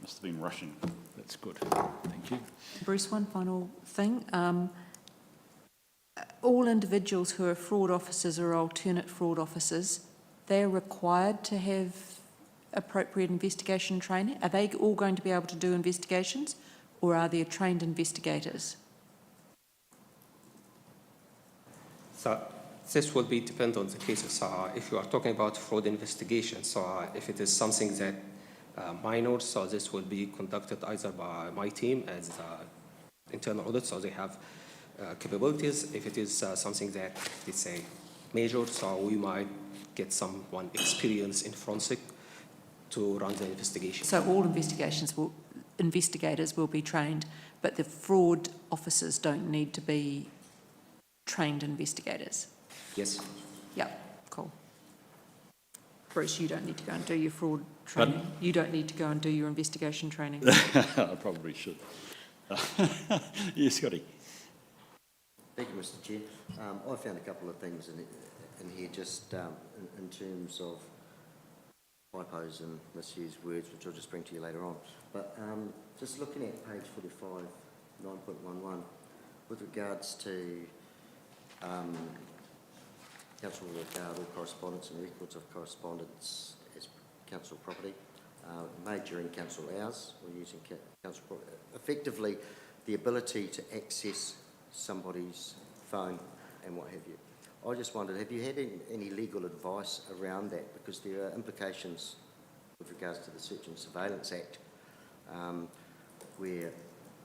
Must have been rushing. That's good. Thank you. Bruce, one final thing. All individuals who are fraud officers or alternate fraud officers, they're required to have appropriate investigation training. Are they all going to be able to do investigations, or are there trained investigators? So this will be depend on the cases. If you are talking about fraud investigation, so if it is something that minor, so this will be conducted either by my team as internal audit, so they have capabilities. If it is something that, let's say, major, so we might get someone experienced in forensic to run the investigation. So all investigators will be trained, but the fraud officers don't need to be trained investigators? Yes. Yeah, cool. Bruce, you don't need to go and do your fraud training. Pardon? You don't need to go and do your investigation training. I probably should. Yes, Scotty. Thank you, Mr. Chair. I found a couple of things in here just in terms of typos and misused words, which I'll just bring to you later on. But just looking at page 45, 9.11, with regards to council will regard all correspondence and records of correspondence as council property made during council hours or using council property. Effectively, the ability to access somebody's phone and what have you. I just wondered, have you had any legal advice around that? Because there are implications with regards to the Search and Surveillance Act where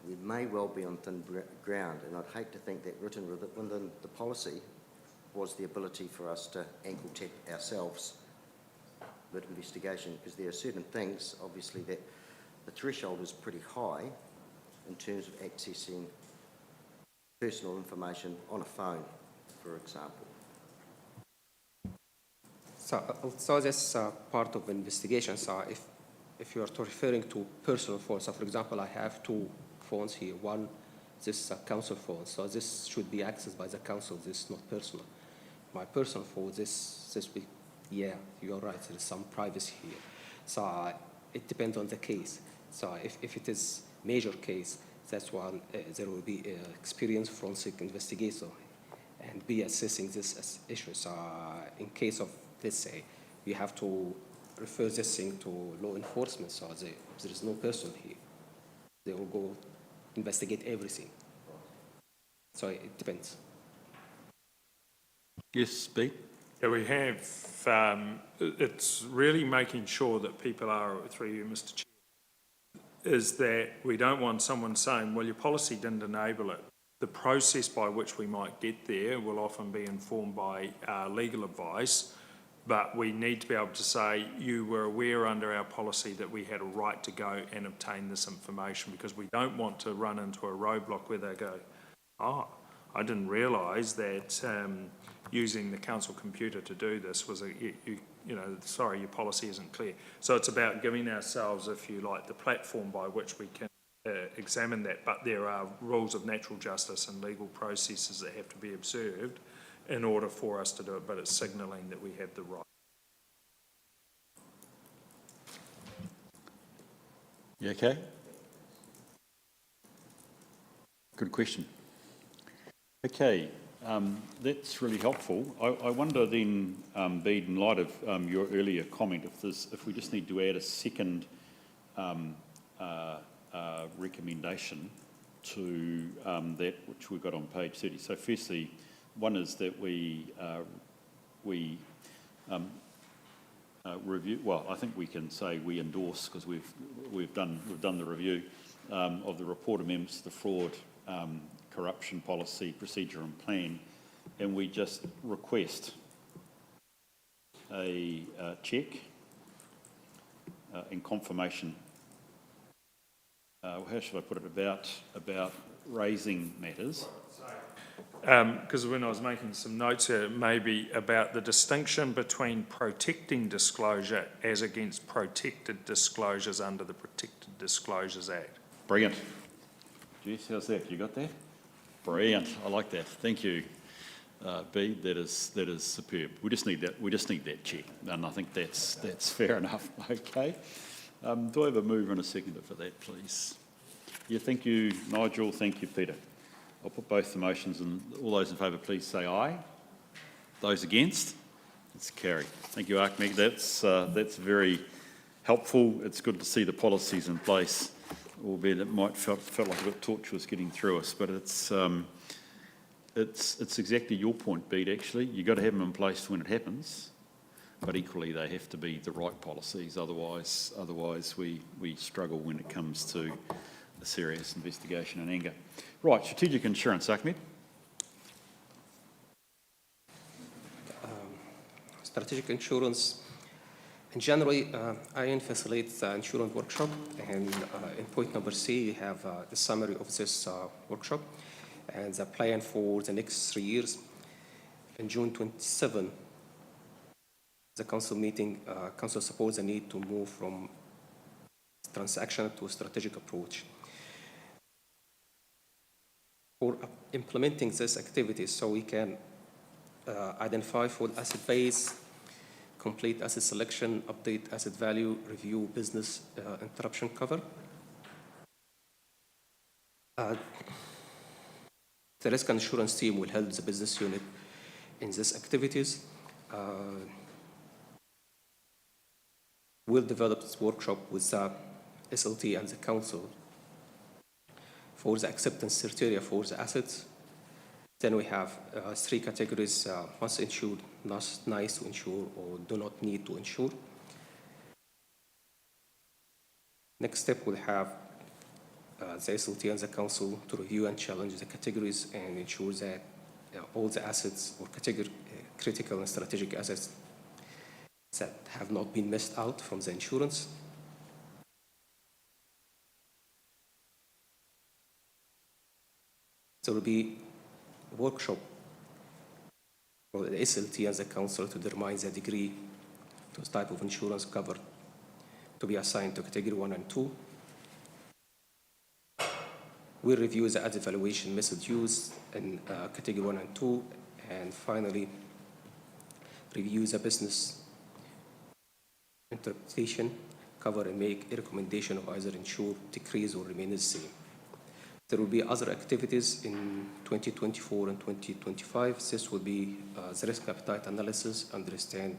we may well be on thin ground, and I'd hate to think that written within the policy was the ability for us to ankle tap ourselves with investigation, because there are certain things, obviously, that the threshold is pretty high in terms of accessing personal information on a phone, for example. So that's part of investigation. So if you are referring to personal phones, so for example, I have two phones here. One, this council phone. So this should be accessed by the council. This is not personal. My personal phone, this be, yeah, you're right. There is some privacy here. So it depends on the case. So if it is major case, that's one, there will be experienced forensic investigator and be assessing this as issues. In case of, let's say, you have to refer this thing to law enforcement, so there is no person here. They will go investigate everything. So it depends. Yes, B. Yeah, we have, it's really making sure that people are, through you, Mr. Chair, is that we don't want someone saying, well, your policy didn't enable it. The process by which we might get there will often be informed by legal advice, but we need to be able to say, you were aware under our policy that we had a right to go and obtain this information, because we don't want to run into a roadblock where they go, oh, I didn't realise that using the council computer to do this was sorry, your policy isn't clear. So it's about giving ourselves, if you like, the platform by which we can examine that, but there are rules of natural justice and legal processes that have to be observed in order for us to do it, but it's signalling that we have the right. You okay? Good question. Okay, that's really helpful. I wonder then, Bede, in light of your earlier comment, if we just need to add a second recommendation to that which we've got on page 30. So firstly, one is that we review. Well, I think we can say we endorse, because we've done the review of the report amendments to the fraud, corruption policy, procedure and plan, and we just request a check and confirmation. How should I put it, about raising matters? Because when I was making some notes here, maybe about the distinction between protecting disclosure as against protected disclosures under the Protected Disclosures Act. Brilliant. Jess, how's that? You got that? Brilliant. I like that. Thank you, B. That is superb. We just need that check, and I think that's fair enough. Okay. Do I have a mover and a seconder for that, please? Yeah. Thank you, Nigel. Thank you, Peter. I'll put both the motions, and all those in favour, please say aye. Those against? It's carried. Thank you, Archmeg. That's very helpful. It's good to see the policies in place, albeit it might felt like a bit tortuous getting through us, but it's exactly your point, Bede, actually. You've got to have them in place when it happens, but equally they have to be the right policies, otherwise we struggle when it comes to a serious investigation and anger. Right, strategic insurance, Ahmed. Strategic insurance, and generally, IN facilitates the insurance workshop, and in point number C, you have the summary of this workshop and the plan for the next 3 years. In June 27, the council meeting, council supports the need to move from transactional to a strategic approach. For implementing this activity, so we can identify full asset base, complete asset selection, update asset value, review business interruption cover. The risk and insurance team will help the business unit in these activities. We'll develop this workshop with the SLT and the council for the acceptance criteria for the assets. Then we have 3 categories: must insure, nice to insure, or do not need to insure. Next step, we'll have the SLT and the council to review and challenge the categories and ensure that all the assets or critical and strategic assets that have not been missed out from the insurance. There will be a workshop for the SLT and the council to determine the degree to the type of insurance covered to be assigned to category 1 and 2. We'll review the added valuation method used in category 1 and 2, and finally review the business interpretation cover and make a recommendation of either insure, decrease, or remain the same. There will be other activities in 2024 and 2025. This will be the risk appetite analysis, understand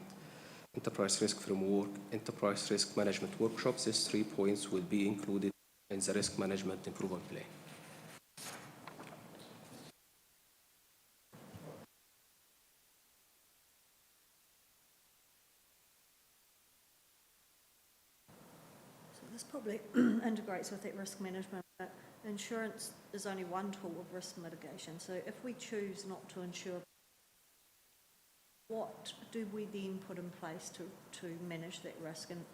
enterprise risk framework, enterprise risk management workshops. These 3 points will be included in the risk management improvement plan. This probably integrates with that risk management, but insurance is only one tool of risk mitigation. So if we choose not to insure, what do we then put in place to manage that risk? And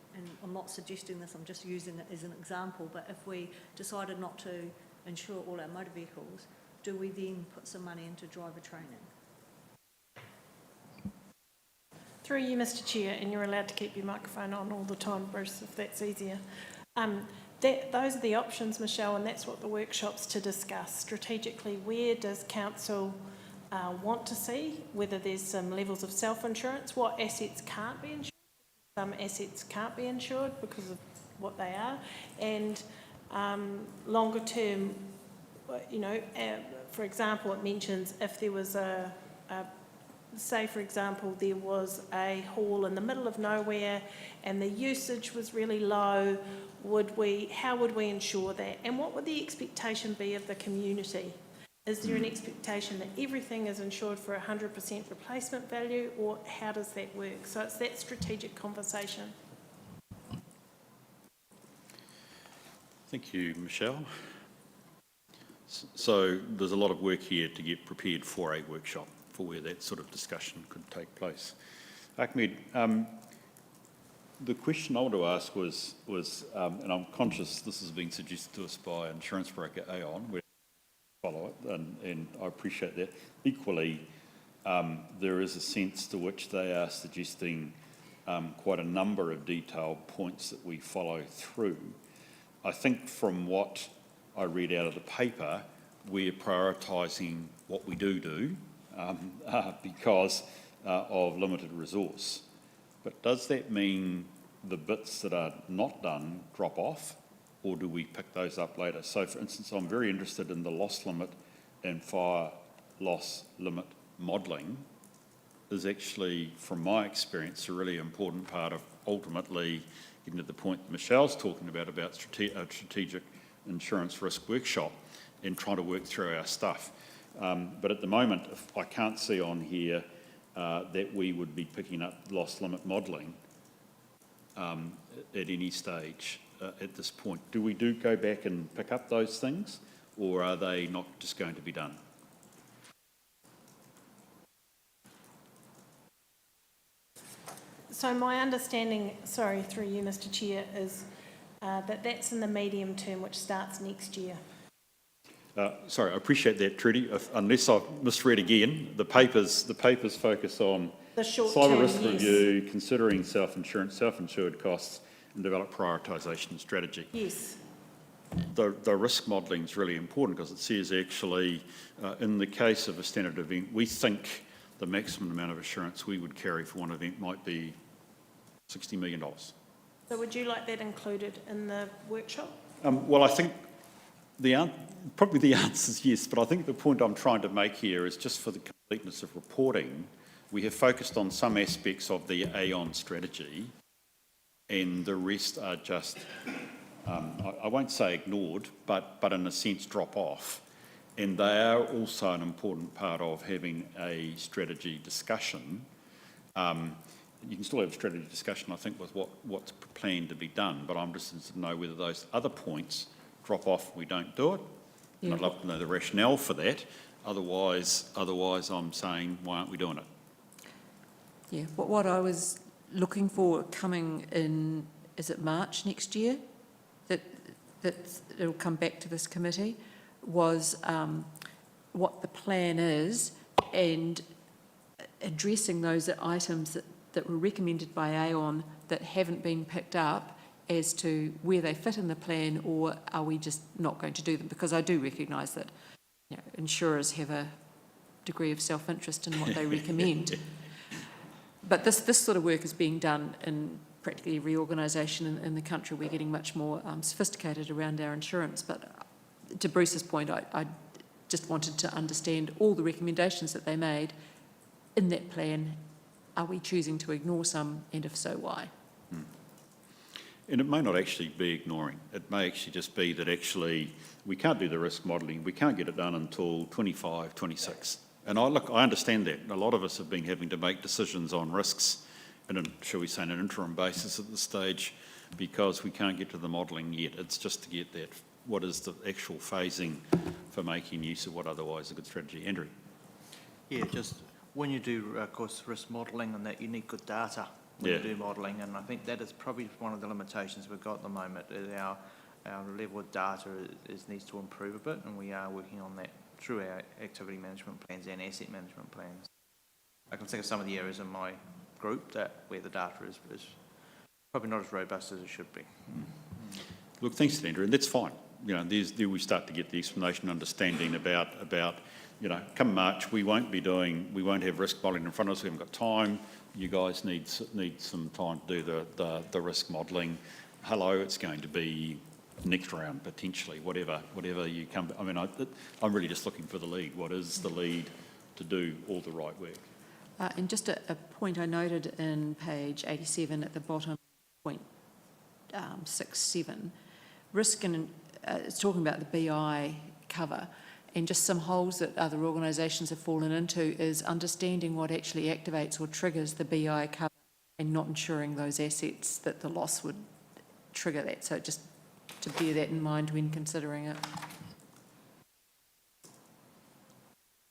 I'm not suggesting this, I'm just using it as an example, but if we decided not to insure all our motor vehicles, do we then put some money into driver training? Through you, Mr. Chair, and you're allowed to keep your microphone on all the time, Bruce, if that's easier. those are the options, Michelle, and that's what the workshop's to discuss. Strategically, where does council want to see, whether there's some levels of self-insurance, what assets can't be insured, some assets can't be insured because of what they are, and longer term, for example, it mentions if there was say for example, there was a hall in the middle of nowhere and the usage was really low, how would we ensure that? And what would the expectation be of the community? Is there an expectation that everything is insured for 100% replacement value, or how does that work? So it's that strategic conversation. Thank you, Michelle. So there's a lot of work here to get prepared for a workshop, for where that sort of discussion could take place. Ahmed, the question I want to ask was and I'm conscious this is being suggested to us by insurance broker Aon, we follow it, and I appreciate that. Equally, there is a sense to which they are suggesting quite a number of detailed points that we follow through. I think from what I read out of the paper, we're prioritising what we do because of limited resource. But does that mean the bits that are not done drop off, or do we pick those up later? So, for instance, I'm very interested in the loss limit and fire loss limit modelling is actually, from my experience, a really important part of ultimately getting to the point Michelle's talking about a strategic insurance risk workshop and trying to work through our stuff. But at the moment, I can't see on here that we would be picking up loss limit modelling at any stage at this point. Do we go back and pick up those things, or are they not just going to be done? So my understanding, sorry, through you, Mr. Chair, is that that's in the medium term, which starts next year. Sorry, I appreciate that, Trudy. Unless I've misread again, the papers focus on the short cyber term, risk yes. review, considering self-insured costs, and develop prioritisation strategy. Yes. The risk modelling is really important because it says actually, in the case of a standard event, we think the maximum amount of assurance we would carry for one event might be $60 million. So would you like that included in the workshop? Well, I think probably the answer is yes, but I think the point I'm trying to make here is just for the completeness of reporting, we have focused on some aspects of the Aon strategy, and the rest are just, I won't say ignored, but in a sense drop off. And they are also an important part of having a strategy discussion. You can still have a strategy discussion, I think, with what's planned to be done, but I'm just interested to know whether those other points drop off, we don't do it. Yeah. I'd love to know the rationale for that. Otherwise, I'm saying, why aren't we doing it? Yeah, what I was looking for coming in, is it March next year, that it'll come back to this committee, was what the plan is and addressing those items that were recommended by Aon that haven't been picked up as to where they fit in the plan, or are we just not going to do them? Because I do recognise that insurers have a degree of self-interest in what they recommend. But this sort of work is being done in practically every organisation in the country. We're getting much more sophisticated around our insurance. But to Bruce's point, I just wanted to understand all the recommendations that they made in that plan. Are we choosing to ignore some, and if so, why? And it may not actually be ignoring. It may actually just be that actually we can't do the risk modelling, we can't get it done until 25, 26. And I understand that. A lot of us have been having to make decisions on risks, shall we say, on an interim basis at this stage, because we can't get to the modelling yet. It's just to get that, what is the actual phasing for making use of what otherwise is a good strategy. Andrew? Yeah, just when you do, of course, risk modelling and that, you need good data when you do modelling, and I think that is probably one of the limitations we've got at the moment. Our level of data needs to improve a bit, and we are working on that through our activity management plans and asset management plans. I can think of some of the areas in my group where the data is probably not as robust as it should be. Look, thanks, Andrew, and that's fine. You know, there we start to get the explanation, understanding about, you know, come March, we won't have risk modelling in front of us, we haven't got time. You guys need some time to do the risk modelling. Hello, it's going to be next round, potentially, whatever you come, I mean, I'm really just looking for the lead. What is the lead to do all the right work? And just a point I noted in page 87 at the bottom, point 6.7, risk and it's talking about the BI cover, and just some holes that other organisations have fallen into is understanding what actually activates or triggers the BI cover and not ensuring those assets that the loss would trigger that. So just to bear that in mind when considering it.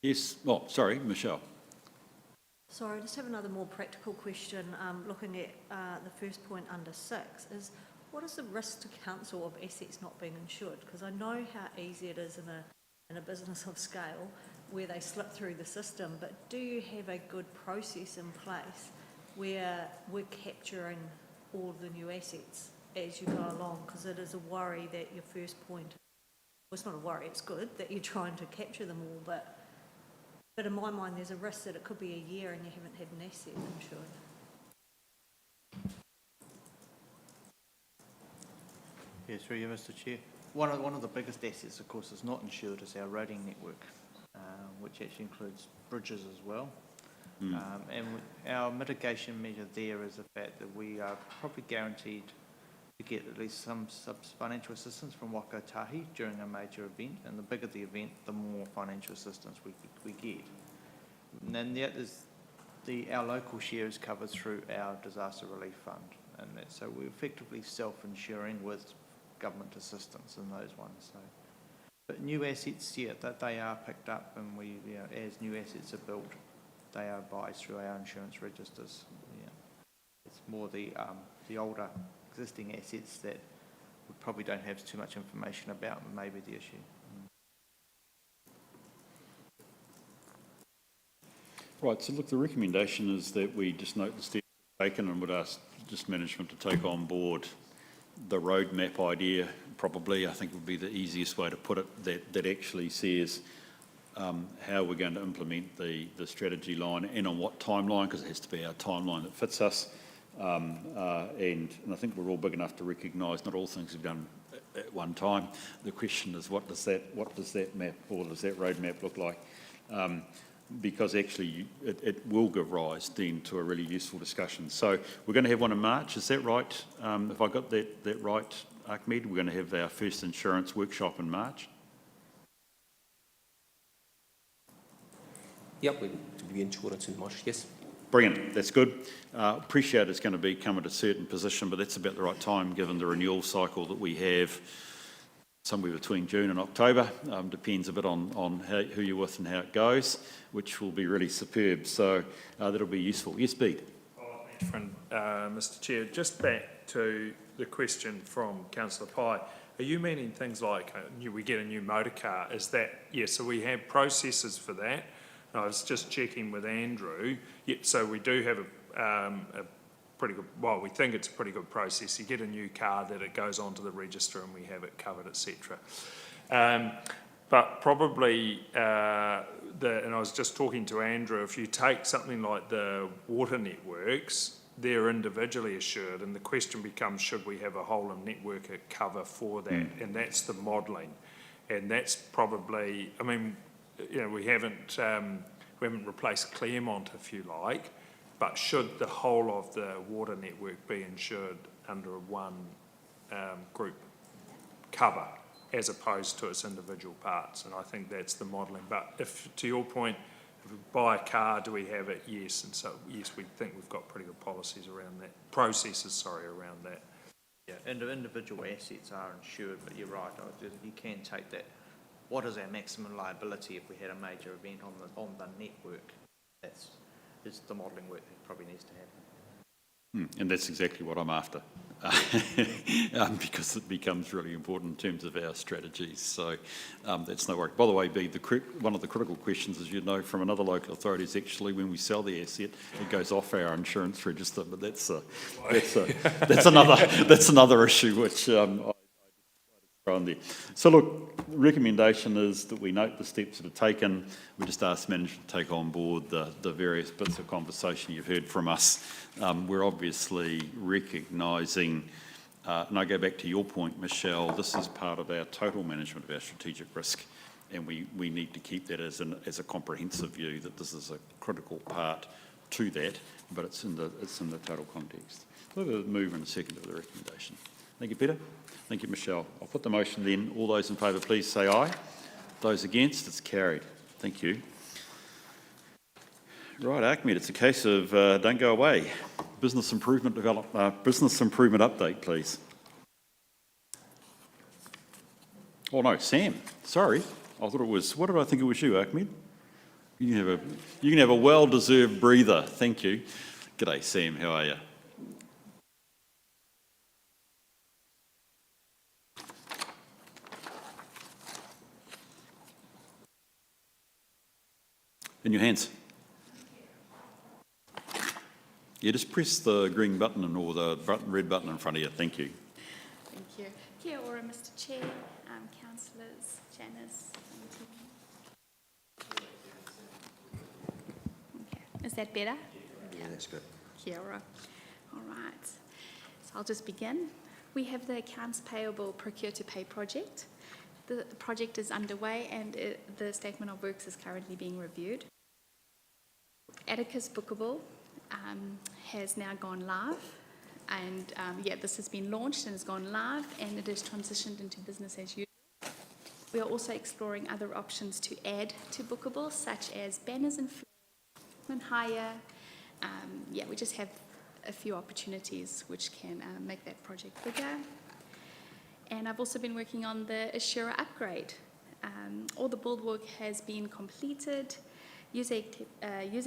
Yes, oh, sorry, Michelle. Sorry, I just have another more practical question. Looking at the first point under 6 is, what is the risk to council of assets not being insured? Because I know how easy it is in a business of scale where they slip through the system, but do you have a good process in place where we're capturing all of the new assets as you go along? Because it is a worry that your first point, well, it's not a worry, it's good that you're trying to capture them all, but in my mind there's a risk that it could be a year and you haven't had an asset insured. Yeah, through you, Mr. Chair. One of the biggest assets, of course, is not insured is our roading network, which actually includes bridges as well. Our mitigation measure there is the fact that we are probably guaranteed to get at least some financial assistance from Wakotahi during a major event, and the bigger the event, the more financial assistance we get. And then our local share is covered through our disaster relief fund, and so we're effectively self-insuring with government assistance in those ones. So, but new assets, yeah, that they are picked up, and we, you know, as new assets are built, they are advised through our insurance registers. Yeah, it's more the older existing assets that we probably don't have too much information about, maybe the issue. Right, so look, the recommendation is that we just note the steps taken and would ask just management to take on board the roadmap idea, probably, I think would be the easiest way to put it, that actually says how we're going to implement the strategy line and on what timeline, because it has to be our timeline that fits us. And I think we're all big enough to recognise not all things are done at one time. The question is, what does that map or does that roadmap look like? Because actually it will give rise then to a really useful discussion. So we're going to have one in March, is that right? If I got that right, Ahmed, we're going to have our first insurance workshop in March? Yep, we'll be insurance in March, yes. Brilliant, that's good. Appreciate it's going to come at a certain position, but that's about the right time given the renewal cycle that we have somewhere between June and October. Depends a bit on who you're with and how it goes, which will be really superb. So that'll be useful. Yes, Bede. Mr. Chair, just back to the question from Councillor Pye. Are you meaning things like we get a new motor car? Is that, yes, so we have processes for that. I was just checking with Andrew. Yeah, so we do have a pretty good, well, we think it's a pretty good process. You get a new car, that it goes onto the register and we have it covered, etc. But probably, and I was just talking to Andrew, if you take something like the water networks, they're individually assured, and the question becomes, should we have a whole network cover for that? And that's the modelling. And that's probably, I mean, you know, we haven't replaced Claremont, if you like, but should the whole of the water network be insured under one group cover as opposed to its individual parts? And I think that's the modelling. But if, to your point, if we buy a car, do we have it? Yes. And so, yes, we think we've got pretty good policies around that, processes, around that. Yeah, individual assets are insured, but you're right, you can take that. What is our maximum liability if we had a major event on the network? That's the modelling work that probably needs to happen. And that's exactly what I'm after, because it becomes really important in terms of our strategies. So that's no worry. By the way, one of the critical questions, as you know, from another local authority is actually when we sell the asset, it goes off our insurance register. But that's another issue which I on there. So look, recommendation is that we note the steps that are taken. We just ask management to take on board the various bits of conversation you've heard from us. We're obviously recognising, and I go back to your point, Michelle, this is part of our total management of our strategic risk, and we need to keep that as a comprehensive view, that this is a critical part to that, but it's in the total context. We'll have a move in a second to the recommendation. Thank you, Peter. Thank you, Michelle. I'll put the motion then. All those in favour, please say aye. Those against, it's carried. Thank you. Right, Ahmed, it's a case of don't go away. Business improvement update, please. Oh no, Sam. Sorry, I thought it was. What did I think it was you, Ahmed? You can have a well-deserved breather. Thank you. G'day, Sam. How are you? In your hands. Yeah, just press the green button or the red button in front of you. Thank you. Thank you. Kia ora, Mr Chair, councillors, Janice. Okay. Is that better? Yeah, that's good. Kia ora. All right. So I'll just begin. We have the Accounts Payable Procure to Pay project. The project is underway and the statement of works is currently being reviewed. Atticus Bookable has now gone live, and this has been launched and has gone live, and it is transitioned into business as usual. We are also exploring other options to add to Bookable, such as banners and flags, and hire. We just have a few opportunities which can make that project bigger. And I've also been working on the Assura upgrade. All the build work has been completed. User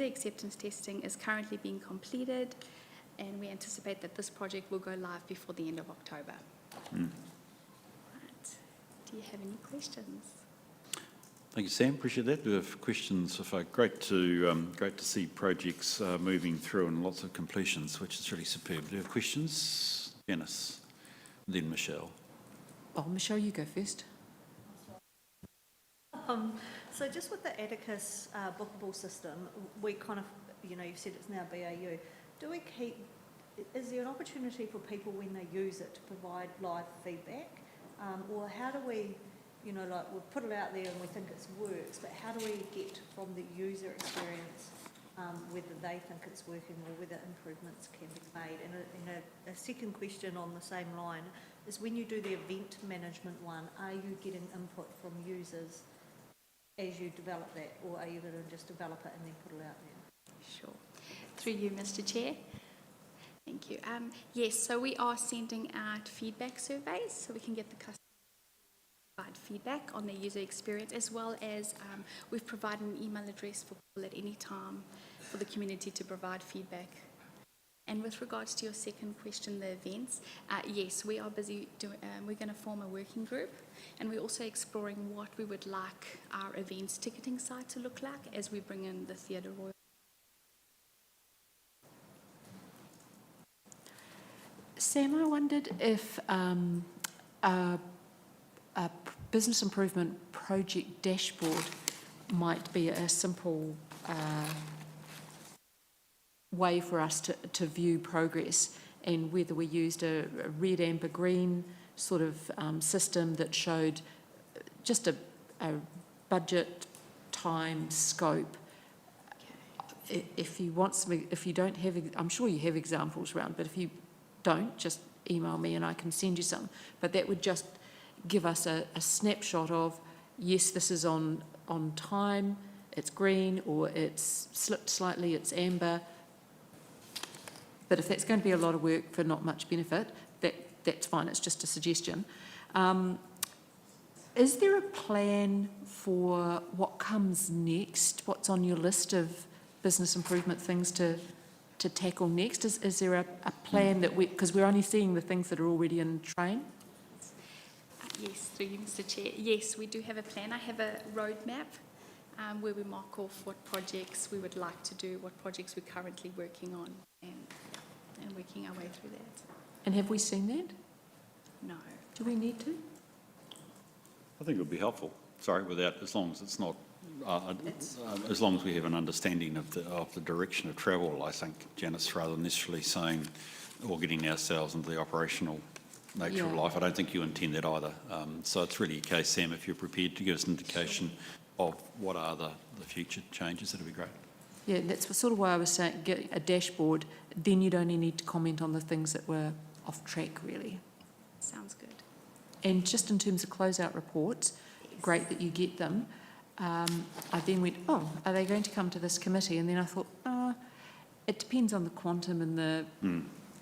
acceptance testing is currently being completed, and we anticipate that this project will go live before the end of October. Right. Do you have any questions? Thank you, Sam. Appreciate that. Do you have questions? Great to see projects moving through and lots of completions, which is really superb. Do you have questions? Janice, then Michelle. Oh, Michelle, you go first. So just with the Atticus bookable system, we kind of, you said it's now BAU. Is there an opportunity for people when they use it to provide live feedback? Or how do we, we put it out there and we think it works, but how do we get from the user experience whether they think it's working or whether improvements can be made? And a second question on the same line is, when you do the event management one, are you getting input from users as you develop that, or are you going to just develop it and then put it out there? Sure. Through you, Mr Chair. Thank you. Yes, so we are sending out feedback surveys so we can get the customers to provide feedback on their user experience, as well as we've provided an email address for people at any time for the community to provide feedback. And with regards to your second question, the events, yes, we are busy we're going to form a working group, and we're also exploring what we would like our events ticketing site to look like as we bring in the Theatre Royal. Sam, I wondered if a business improvement project dashboard might be a simple way for us to view progress, and whether we used a red, amber, green sort of system that showed just a budget, time, scope. Okay. If you want some, if you don't have, I'm sure you have examples around, but if you don't, just email me and I can send you some. But that would just give us a snapshot of, yes, this is on time, it's green, or it's slipped slightly, it's amber. But if that's going to be a lot of work for not much benefit, that's fine, it's just a suggestion. Is there a plan for what comes next? What's on your list of business improvement things to tackle next? Is there a plan that because we're only seeing the things that are already in train? Yes, through you, Mr Chair. Yes, we do have a plan. I have a roadmap where we mark off what projects we would like to do, what projects we're currently working on, and working our way through that. And have we seen that? No. Do we need to? I think it would be helpful, sorry, as long as it's not, as long as we have an understanding of the direction of travel, I think, Janice, rather than necessarily saying or getting ourselves into the operational nature of life. I don't think you intend that either. So it's really a case, Sam, if you're prepared to give us an indication of what are the future changes, that'd be great. Yeah, that's sort of why I was saying get a dashboard, then you'd only need to comment on the things that were off track, really. Sounds good. And just in terms of closeout reports, great that you get them. I then went, oh, are they going to come to this committee? And then I thought, it depends on the quantum and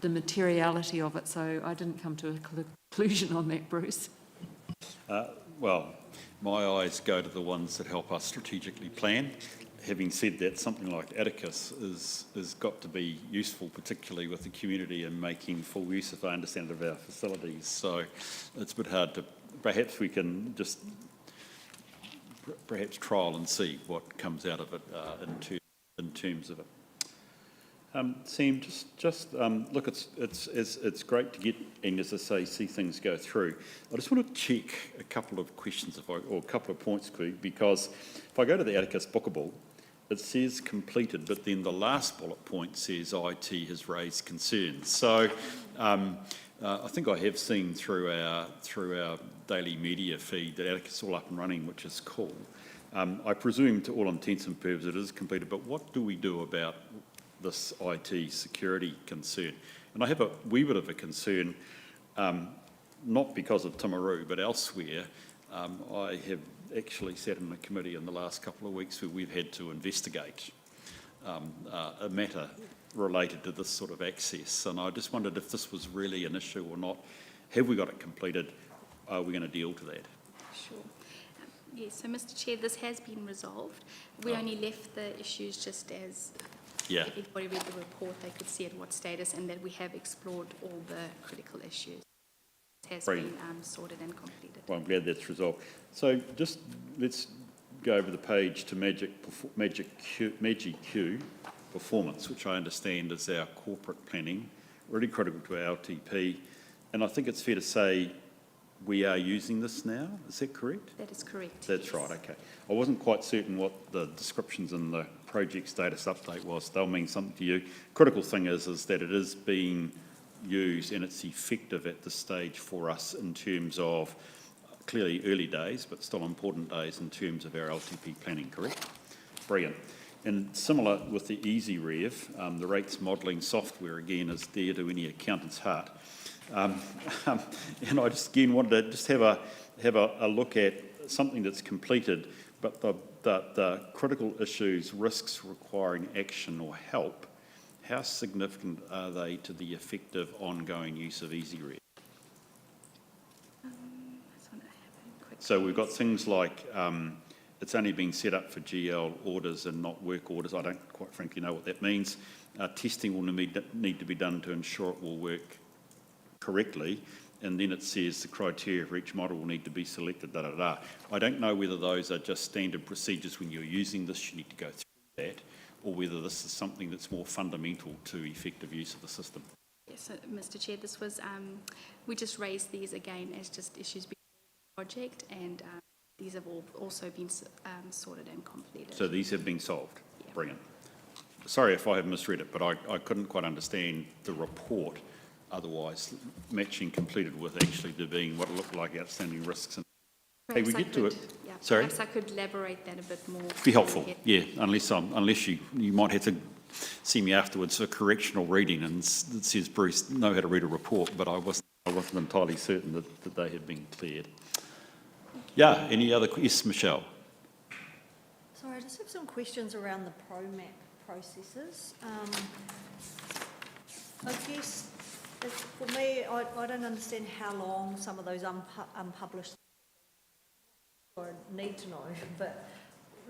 the materiality of it, so I didn't come to a conclusion on that, Bruce. Well, my eyes go to the ones that help us strategically plan. Having said that, something like Atticus is got to be useful, particularly with the community and making full use, if I understand, of our facilities. So it's a bit hard to, perhaps we can just perhaps trial and see what comes out of it in terms of it. Sam, look, it's great to get, and as I say, see things go through. I just want to check a couple of questions, or a couple of points, because if I go to the Atticus Bookable, it says completed, but then the last bullet point says IT has raised concerns. So I think I have seen through our daily media feed that Atticus is all up and running, which is cool. I presume to all intents and purposes it is completed, but what do we do about this IT security concern? And I have a wee bit of a concern, not because of Timaru, but elsewhere. I have actually sat in a committee in the last couple of weeks where we've had to investigate a matter related to this sort of access, and I just wondered if this was really an issue or not. Have we got it completed? Are we going to deal to that? Sure. Yes, so Mr. Chair, this has been resolved. We only left the issues just as if everybody read the report, they could see at what status, and that we have explored all the critical issues. It has been sorted and completed. Well, I'm glad that's resolved. So just let's go over the page to Magic Q performance, which I understand is our corporate planning, really critical to our LTP. And I think it's fair to say we are using this now. Is that correct? That is correct. That's yes. right, okay. I wasn't quite certain what the descriptions in the project status update was. They'll mean something to you. Critical thing is that it is being used and it's effective at this stage for us in terms of clearly early days, but still important days in terms of our LTP planning, correct? Brilliant. And similar with the EasyRev, the rates modelling software, again, is dear to any accountant's heart. And I just again wanted to just have a look at something that's completed, but the critical issues, risks requiring action or help, how significant are they to the effective ongoing use of EasyRev? So we've got things like it's only been set up for GL orders and not work orders. I don't quite frankly know what that means. Testing will need to be done to ensure it will work correctly, and then it says the criteria for each model will need to be selected, I don't know whether those are just standard procedures when you're using this, you need to go through that, or whether this is something that's more fundamental to effective use of the system. Yes, so, Mr. Chair, this was, we just raised these again as just issues before the project, and these have also been sorted and completed. So these have been solved? Yeah. Brilliant. Sorry if I have misread it, but I couldn't quite understand the report otherwise matching completed with actually there being what looked like outstanding risks. And hey, we get to it. Yeah, sorry? Perhaps I could elaborate that a bit more. Be helpful, yeah, unless you might have to see me afterwards for correctional reading and it says Bruce know how to read a report, but I wasn't entirely certain that they had been cleared. Yeah, any other, yes, Michelle? Sorry, I just have some questions around the ProMap processes. I guess for me, I don't understand how long some of those unpublished, I need to know, but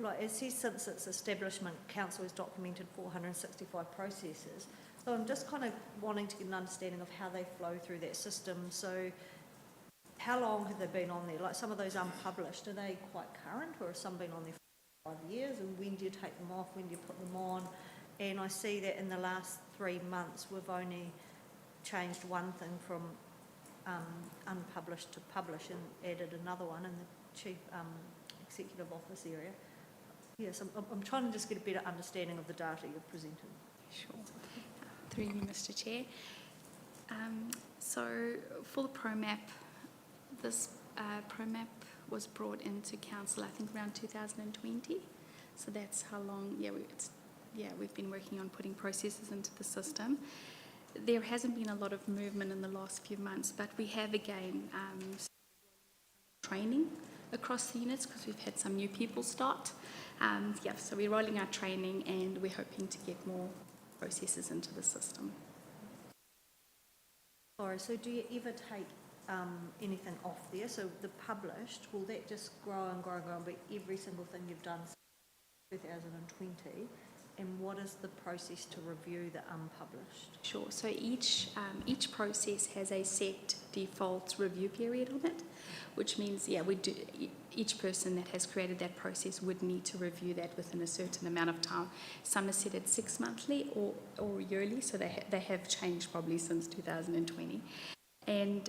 like it says since its establishment, Council has documented 465 processes. So I'm just kind of wanting to get an understanding of how they flow through that system. So how long have they been on there? Like some of those unpublished, are they quite current, or have some been on there for 5 years? And when do you take them off? When do you put them on? And I see that in the last 3 months, we've only changed one thing from unpublished to publish and added another one, and Chief Executive Office area. Yes, I'm trying to just get a better understanding of the data you've presented. Sure. Through you, Mr. Chair. So for the ProMap, this ProMap was brought into council, I think, around 2020. So that's how long, we've been working on putting processes into the system. There hasn't been a lot of movement in the last few months, but we have again training across the units because we've had some new people start. So we're rolling out training and we're hoping to get more processes into the system. Sorry, so do you ever take anything off there? So the published, will that just grow and grow and grow and be every single thing you've done since 2020? And what is the process to review the unpublished? Sure. So each process has a set default review period on it, which means we do. Each person that has created that process would need to review that within a certain amount of time. Some are set at 6 monthly or yearly, so they have changed probably since 2020. And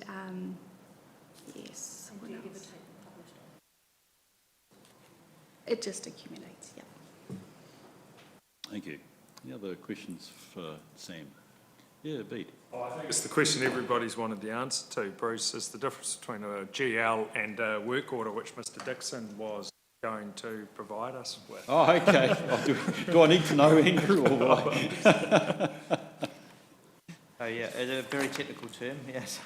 yes. And do you ever take the published off? It just accumulates. Yeah. Thank you. Any other questions for Sam? Yeah, Beat. I think it's the question everybody's wanted the answer to, Bruce, is the difference between a GL and a work order, which Mr. Dixon was going to provide us with. Oh, okay. Do I need to know, Andrew, or what? Oh, yeah, it's a very technical term, yes.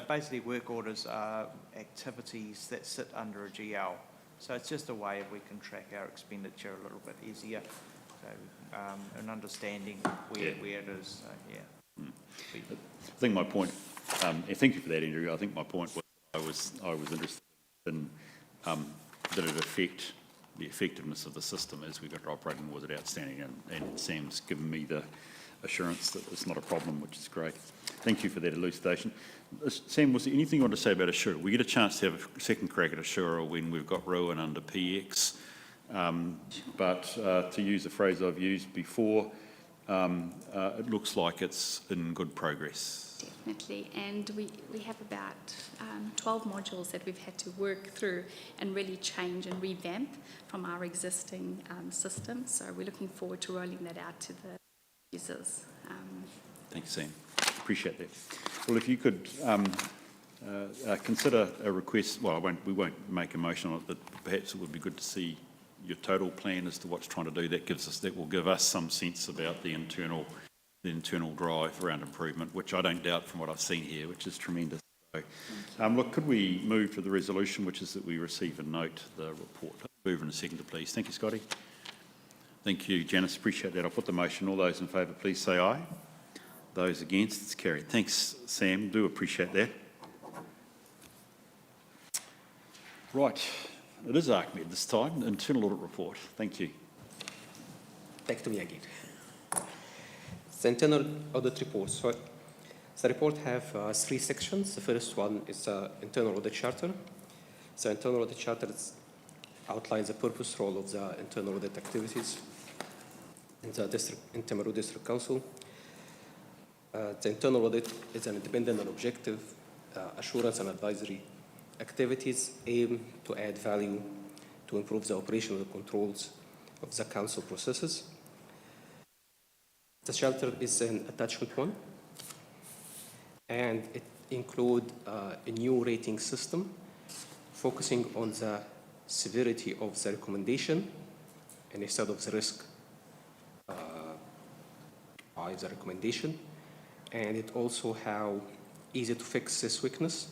Basically, work orders are activities that sit under a GL. So it's just a way we can track our expenditure a little bit easier. So, and understanding where it is. So, yeah. I think my point, and thank you for that, Andrew. I think my point was I was interested in did it affect the effectiveness of the system as we got to operating? Was it outstanding? And Sam's given me the assurance that it's not a problem, which is great. Thank you for that elucidation. Sam, was there anything you want to say about Assura? We get a chance to have a second crack at Assura when we've got Rowan under PX. But to use a phrase I've used before, it looks like it's in good progress. Definitely, and we have about 12 modules that we've had to work through and really change and revamp from our existing system. So we're looking forward to rolling that out to the users. Thanks, Sam. Appreciate that. Well, if you could consider a request, well, we won't make a motion on it, but perhaps it would be good to see your total plan as to what's trying to do. That will give us some sense about the internal drive around improvement, which I don't doubt from what I've seen here, which is tremendous. So, look, could we move to the resolution, which is that we receive and note the report? Move in a second, please. Thank you, Scotty. Thank you, Janice. Appreciate that. I'll put the motion. All those in favour, please say aye. Those against, it's carried. Thanks, Sam. Do appreciate that. Right. It is Ahmed this time. Internal audit report. Thank you. Back to me again. The internal audit report. So the report have 3 sections. The first one is internal audit charter. So internal audit charter outlines the purpose, role of the internal audit activities in the Timaru District Council. The internal audit is an independent and objective assurance and advisory activities aim to add value to improve the operational controls of the council processes. The charter is an attachment 1, and it includes a new rating system focusing on the severity of the recommendation and instead of the risk by the recommendation. And it also how easy to fix this weakness.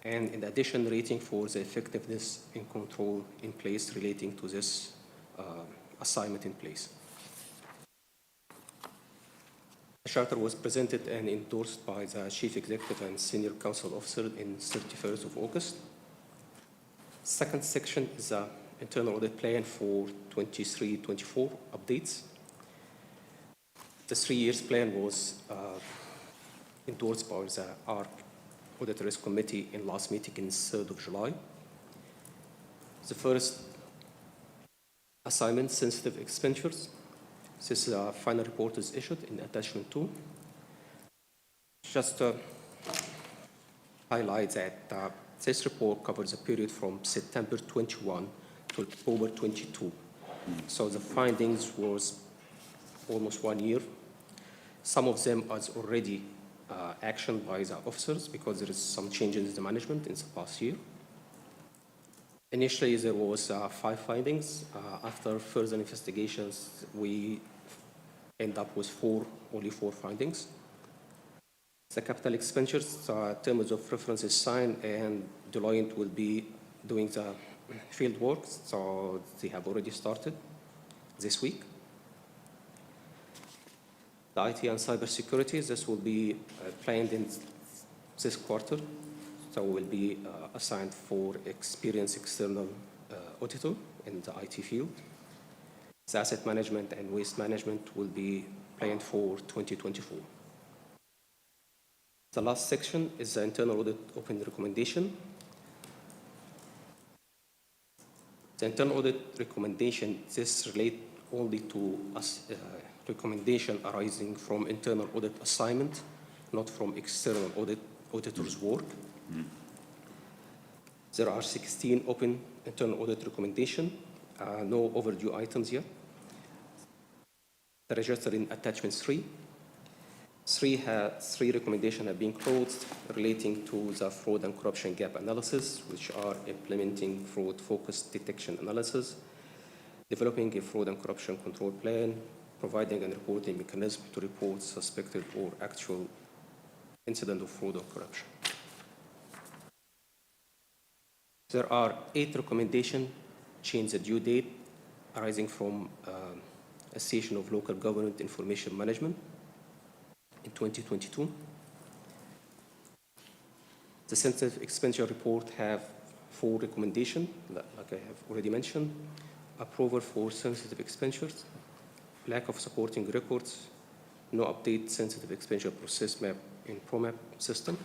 And in addition, rating for the effectiveness and control in place relating to this assignment in place. The charter was presented and endorsed by the Chief Executive and Senior Council Officer in 31st of August. Second section is the internal audit plan for 23-24 updates. The 3 years plan was endorsed by our Audit Risk Committee in last meeting in 3rd of July. The first assignment, sensitive expenditures. This final report is issued in attachment 2. Just to highlight that This report covers a period from September 21 to October 22. So the findings was almost 1 year. Some of them are already actioned by the officers because there is some changes in the management in the past year. Initially, there was 5 findings. After further investigations, we end up with only 4 findings. The capital expenditures, terms of reference is signed, and Deloitte will be doing the field work, so they have already started this week. The IT and cybersecurity, this will be planned in this quarter, so will be assigned for experienced external auditor in the IT field. The asset management and waste management will be planned for 2024. The last section is the internal audit open recommendation. The internal audit recommendation, this relates only to recommendation arising from internal audit assignment, not from external auditor's work. There are 16 open internal audit recommendations, no overdue items yet. They're registered in attachment 3. Three recommendations have been closed relating to the fraud and corruption gap analysis, which are implementing fraud-focused detection analysis, developing a fraud and corruption control plan, providing and reporting mechanism to report suspected or actual incident of fraud or corruption. There are 8 recommendations change the due date arising from a session of local government information management in 2022. The sensitive expenditure report have 4 recommendations, like I have already mentioned. Approval for sensitive expenditures, lack of supporting records, no update sensitive expenditure process map in ProMap system,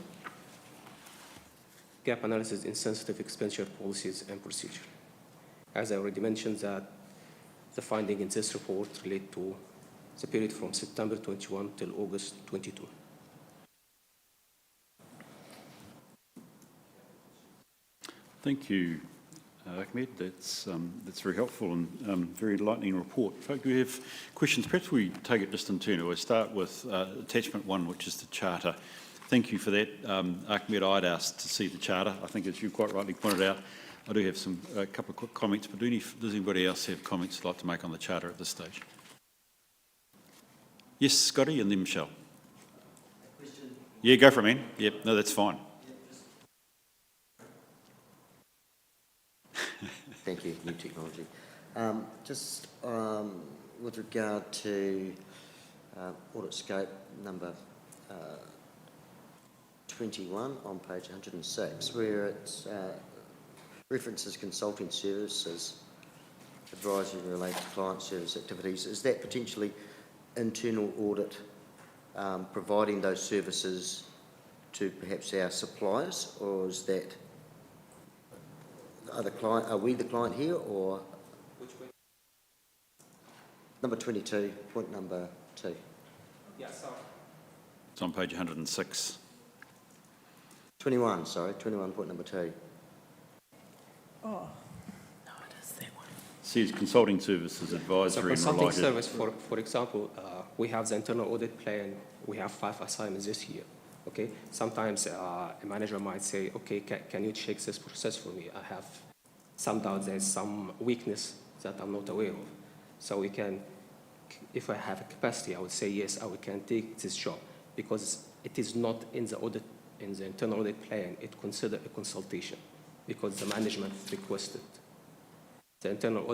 gap analysis in sensitive expenditure policies and procedure. As I already mentioned, that the finding in this report relate to the period from September 21 till August 22. Thank you, Ahmed. That's very helpful and very enlightening report. Folk, do we have questions? Perhaps we take it just in turn. We'll start with attachment 1, which is the charter. Thank you for that. Ahmed, I'd asked to see the charter. I think, as you quite rightly pointed out, I do have a couple of quick comments, but does anybody else have comments they'd like to make on the charter at this stage? Yes, Scotty, and then Michelle. Yeah, go for it, man. Yep, no, that's fine. Thank you, new technology. Just with regard to audit scope number 21 on page 106, where it references consulting services, advisory related to client service activities. Is that potentially internal audit providing those services to perhaps our suppliers, or is that are we the client here, or? Which way? Number 22, point number 2. Yeah, sorry. It's on page 106. 21, sorry, 21, point number 2. Oh, no, it is that one. Says consulting services, So advisory and consulting related. service, for example, we have the internal audit plan. We have 5 assignments this year. Okay. Sometimes a manager might say, "Okay, can you check this process for me? I have some doubts. There's some weakness that I'm not aware of." So we can, if I have a capacity, I would say yes, I can take this job because it is not in the audit, in the internal audit plan. It considered a consultation because the management requested. The internal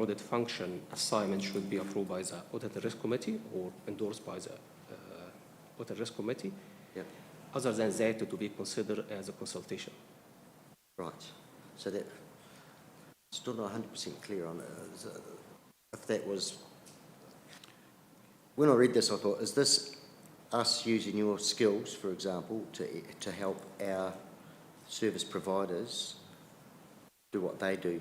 audit function assignment should be approved by the Audit and Risk Committee or endorsed by the Audit and Risk Committee. Yep. Other than that, it will be considered as a consultation. Right. So that, still not 100% clear on it. If that was, when I read this, I thought, is this us using your skills, for example, to help our service providers do what they do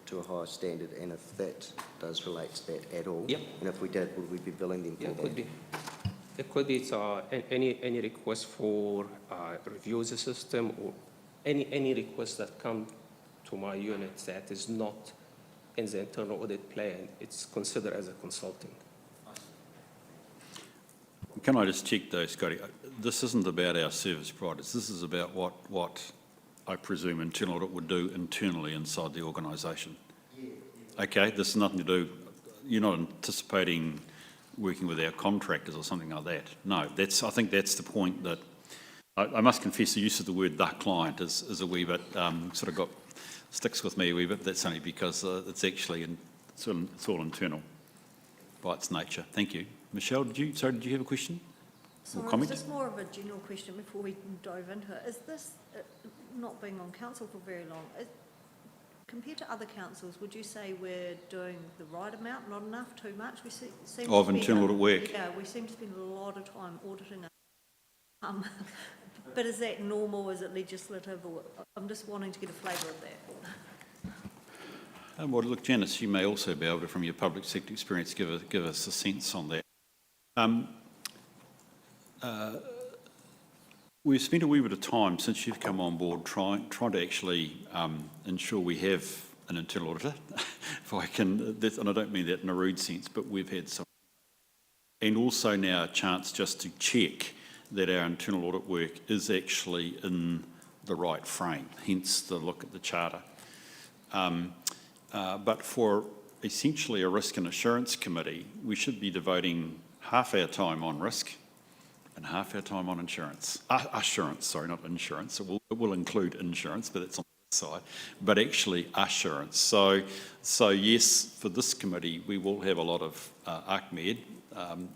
to a higher standard? And if that does relate to that at all, Yep. and if we did, would we be billing them for Yeah, that? could be. It could be any request for review the system or any request that come to my unit that is not in the internal audit plan. It's considered as a consulting. Can I just check though, Scotty? This isn't about our service providers. This is about what I presume internal audit would do internally inside the organisation. Okay, this has nothing to do, you're not anticipating working with our contractors or something like that. No, I think that's the point that, I must confess the use of the word "the client" is a wee bit, sort of sticks with me a wee bit. That's only because it's actually, it's all internal by its nature. Thank you. Michelle, did you have a question? Sorry, or comment? it's just more of a general question before we dive into it. Is this, not being on council for very long, compared to other councils, would you say we're doing the right amount, not enough, too much? We seem Of to spend internal audit work? Yeah, we seem to spend a lot of time auditing it. But is that normal? Is it legislative? Or I'm just wanting to get a flavour of that. Well, look, Janice, you may also be able to, from your public sector experience, give us a sense on that. We've spent a wee bit of time since you've come on board trying to actually ensure we have an internal auditor, if I can, and I don't mean that in a rude sense, but we've had some. And also now a chance just to check that our internal audit work is actually in the right frame, hence the look at the charter. But for essentially a risk and assurance committee, we should be devoting half our time on risk and half our time on insurance. Assurance, sorry, not insurance. It will include insurance, but it's on the side. But actually assurance. So yes, for this committee, we will have a lot of Ahmed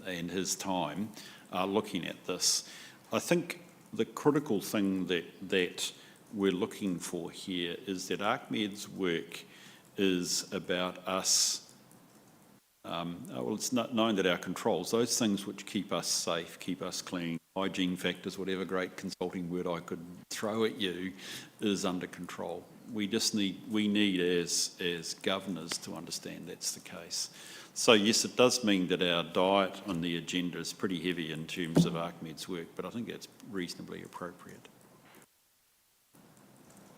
and his time looking at this. I think the critical thing that we're looking for here is that Ahmed's work is about us. Well, it's not known that our controls, those things which keep us safe, keep us clean, hygiene factors, whatever great consulting word I could throw at you, is under control. We need as governors to understand that's the case. So yes, it does mean that our diet on the agenda is pretty heavy in terms of Ahmed's work, but I think that's reasonably appropriate.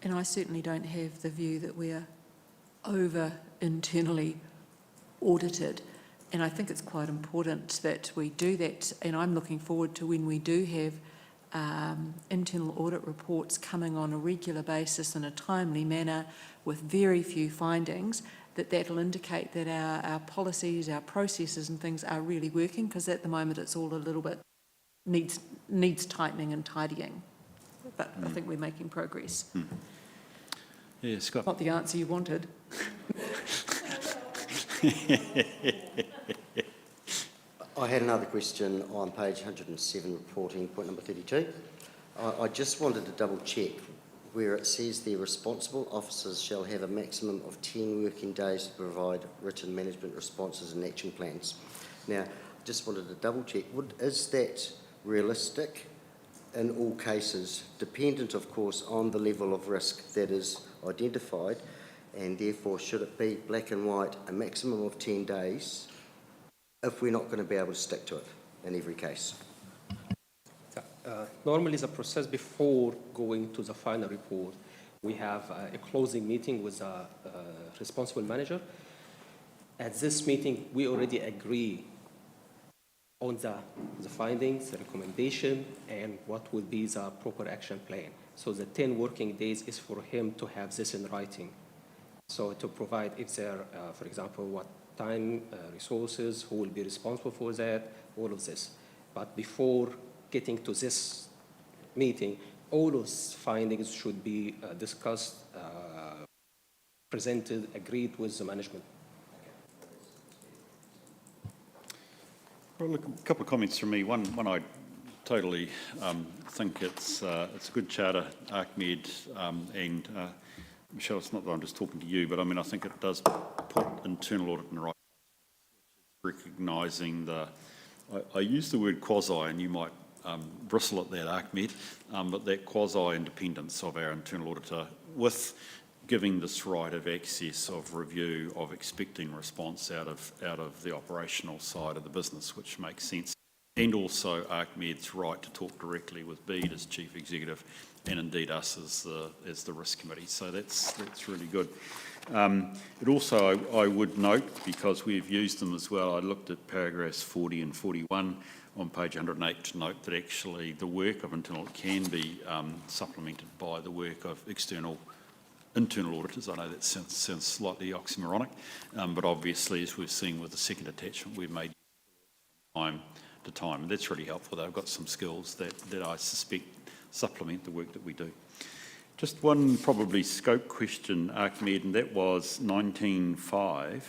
And I certainly don't have the view that we're over internally audited, and I think it's quite important that we do that, and I'm looking forward to when we do have internal audit reports coming on a regular basis in a timely manner with very few findings, that'll indicate that our policies, our processes and things are really working, because at the moment it's all a little bit needs tightening and tidying, but I think we're making progress. Yeah, Scott. Not the answer you wanted. I had another question on page 107, reporting, point number 32. I just wanted to double check where it says the responsible officers shall have a maximum of 10 working days to provide written management responses and action plans. Now, just wanted to double check, is that realistic in all cases, dependent of course on the level of risk that is identified, and therefore should it be black and white, a maximum of 10 days, if we're not going to be able to stick to it in every case? Normally the process before going to the final report, we have a closing meeting with a responsible manager. At this meeting, we already agree on the findings, the recommendation, and what will be the proper action plan. So the 10 working days is for him to have this in writing. So to provide if there, for example, what time, resources, who will be responsible for that, all of this. But before getting to this meeting, all those findings should be discussed, presented, agreed with the management. Well, look, a couple of comments from me. One I totally think it's a good charter, Ahmed, and Michelle, it's not that I'm just talking to you, but I mean, I think it does put internal audit in the right place, recognising I use the word quasi, and you might bristle at that, Ahmed, but that quasi-independence of our internal auditor with giving this right of access, of review, of expecting response out of the operational side of the business, which makes sense. and also ArcMed's right to talk directly with Bede as Chief Executive, and indeed us as the Risk Committee. So that's really good. It also, I would note, because we've used them as well, I looked at paragraphs 40 and 41 on page 108 to note that actually the work of internal audit can be supplemented by the work of internal auditors. I know that sounds slightly oxymoronic, but obviously, as we've seen with the second attachment, we've made time to time, and that's really helpful. They've got some skills that I suspect supplement the work that we do. Just one probably scope question, ArcMed, and that was 19.5.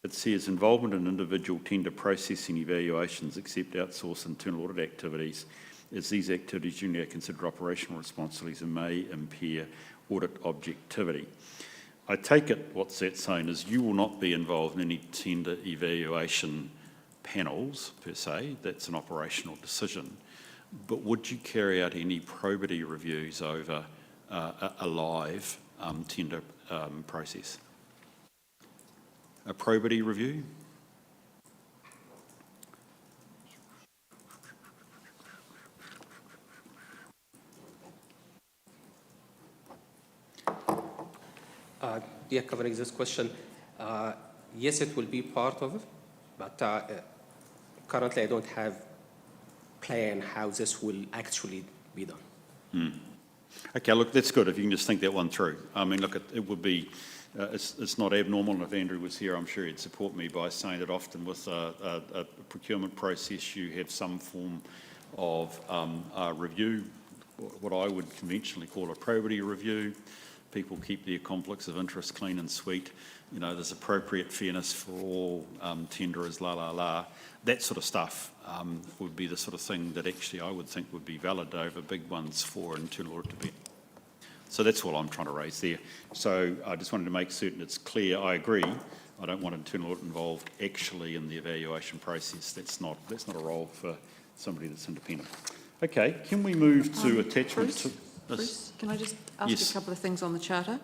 It says involvement in individual tender processing evaluations except outsource internal audit activities, as these activities generally are considered operational responsibilities and may impair audit objectivity. I take it what's that saying is you will not be involved in any tender evaluation panels per se. That's an operational decision. But would you carry out any probity reviews over a live tender process? A probity review? Covering this question, yes, it will be part of it, but currently I don't have plan how this will actually be done. Okay, look, that's good if you can just think that one through. I mean, look, it would be, it's not abnormal, and if Andrew was here, I'm sure he'd support me by saying that often with a procurement process, you have some form of review, what I would conventionally call a probity review. People keep their conflicts of interest clean and sweet. You know, there's appropriate fairness for all tenderers, That sort of stuff would be the sort of thing that actually I would think would be valid over big ones for internal audit to be. So that's all I'm trying to raise there. So I just wanted to make certain it's clear. I agree. I don't want internal audit involved actually in the evaluation process. That's not a role for somebody that's independent. Okay, can we move to attachment two? Bruce, can I just ask Yes. a couple of things on the charter?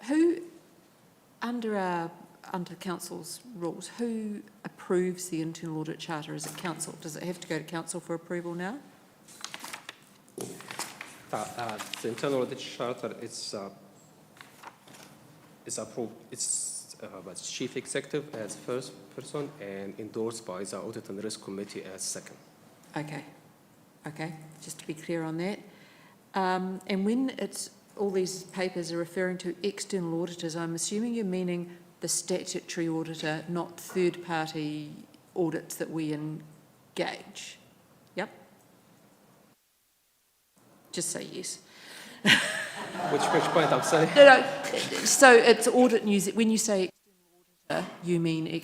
Who, under council's rules, who approves the internal audit charter? Is it council? Does it have to go to council for approval now? The internal audit charter is approved. It's by the chief executive as first person and endorsed by the audit and risk committee as second. Okay, just to be clear on that. And when it's all these papers are referring to external auditors, I'm assuming you're meaning the statutory auditor, not third-party audits that we engage. Yep? Just say yes. Which point I'm saying? No. So it's Audit New Zealand. When you say external auditor, you mean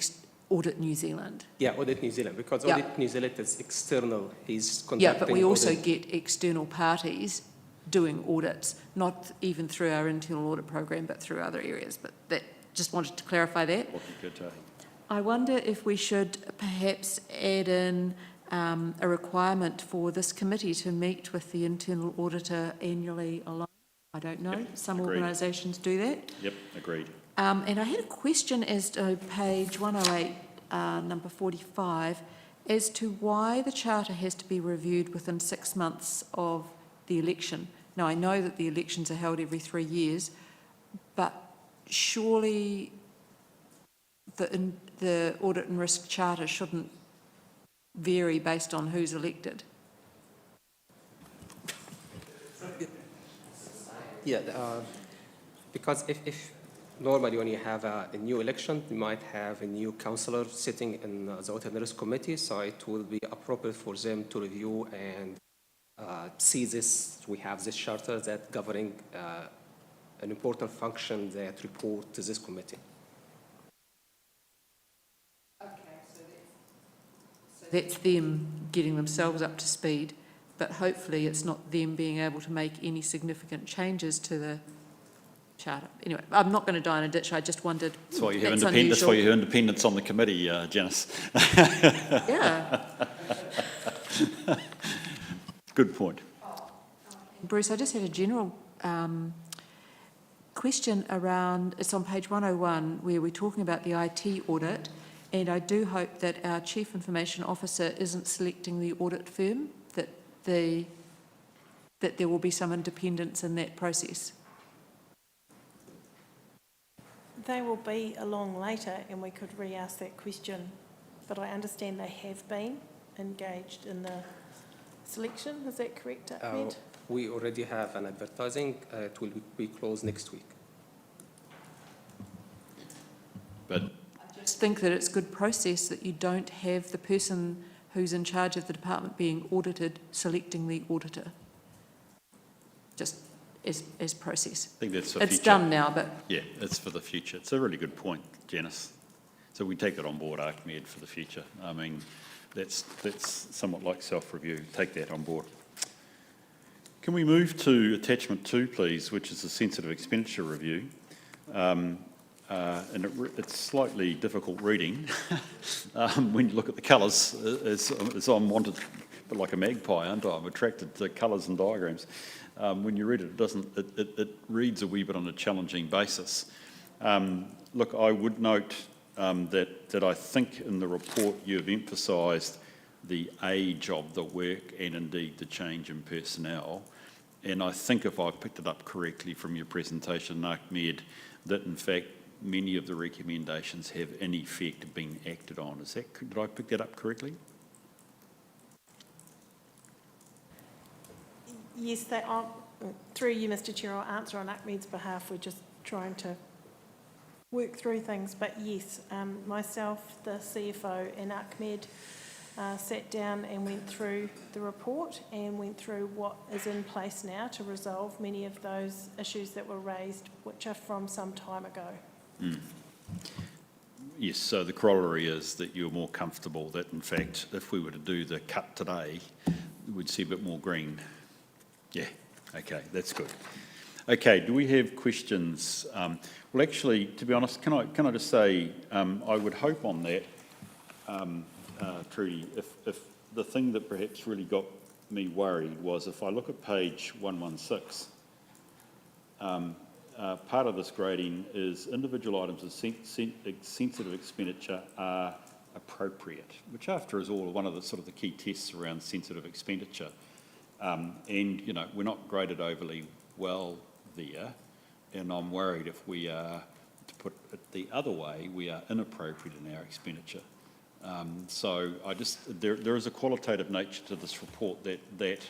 Audit New Zealand? Yeah, Audit New Zealand, because Yeah. Audit New Zealand is external. He's conducting. Yeah, but we also audit. get external parties doing audits, not even through our internal audit program, but through other areas. But that, just wanted to clarify that. I wonder if we should perhaps add in a requirement for this committee to meet with the internal auditor annually alone. I don't know. Yep, Some agreed. organisations do that. Yep, agreed. And I had a question as to page 108, number 45, as to why the charter has to be reviewed within 6 months of the election. Now, I know that the elections are held every 3 years, but surely the audit and risk charter shouldn't vary based on who's elected. Yeah, because if normally when you have a new election, you might have a new councillor sitting in the audit and risk committee, so it will be appropriate for them to review and see this. We have this charter that governing an important function that report to this committee. That's them getting themselves up to speed, but hopefully it's not them being able to make any significant changes to the charter. Anyway, I'm not going to die in a ditch. I just wondered. That's why you have That's independence on the committee, Janice. Yeah. Good point. Bruce, I just had a general question around, it's on page 101, where we're talking about the IT audit, And I do hope that our Chief Information Officer isn't selecting the audit firm, that there will be some independence in that process. They will be along later and we could re-ask that question, but I understand they have been engaged in the selection. Is that correct, Ahmed? We already have an advertising. It will be closed next week. But I just think that it's good process that you don't have the person who's in charge of the department being audited selecting the auditor. Just as process. I think that's for It's future. done now, but Yeah, it's for the future. It's a really good point, Janice. So we take that on board, Ahmed, for the future. I mean, that's somewhat like self-review. Take that on board. Can we move to attachment 2, please, which is the sensitive expenditure review? And it's slightly difficult reading when you look at the colours, as I'm wanted, but like a magpie, aren't I? I'm attracted to colours and diagrams. When you read it, it reads a wee bit on a challenging basis. Look, I would note that I think in the report you've emphasised the age of the work and indeed the change in personnel. And I think if I picked it up correctly from your presentation, Ahmed, that in fact many of the recommendations have in effect been acted on. Did I pick that up correctly? Yes, they are. Through you, Mr Chair, I'll answer on Ahmed's behalf. We're just trying to work through things. But yes, myself, the CFO and Ahmed sat down and went through the report and went through what is in place now to resolve many of those issues that were raised, which are from some time ago. Mm. Yes, so the corollary is that you're more comfortable that in fact if we were to do the cut today, we'd see a bit more green. Yeah, okay, that's good. Okay, do we have questions? Well, actually, to be honest, can I just say, I would hope on that, Trudy, if the thing that perhaps really got me worried was if I look at page 116, part of this grading is individual items of sensitive expenditure are appropriate, which after is all one of the sort of the key tests around sensitive expenditure. And, you know, we're not graded overly well there, and I'm worried if we are, to put it the other way, we are inappropriate in our expenditure. So there is a qualitative nature to this report that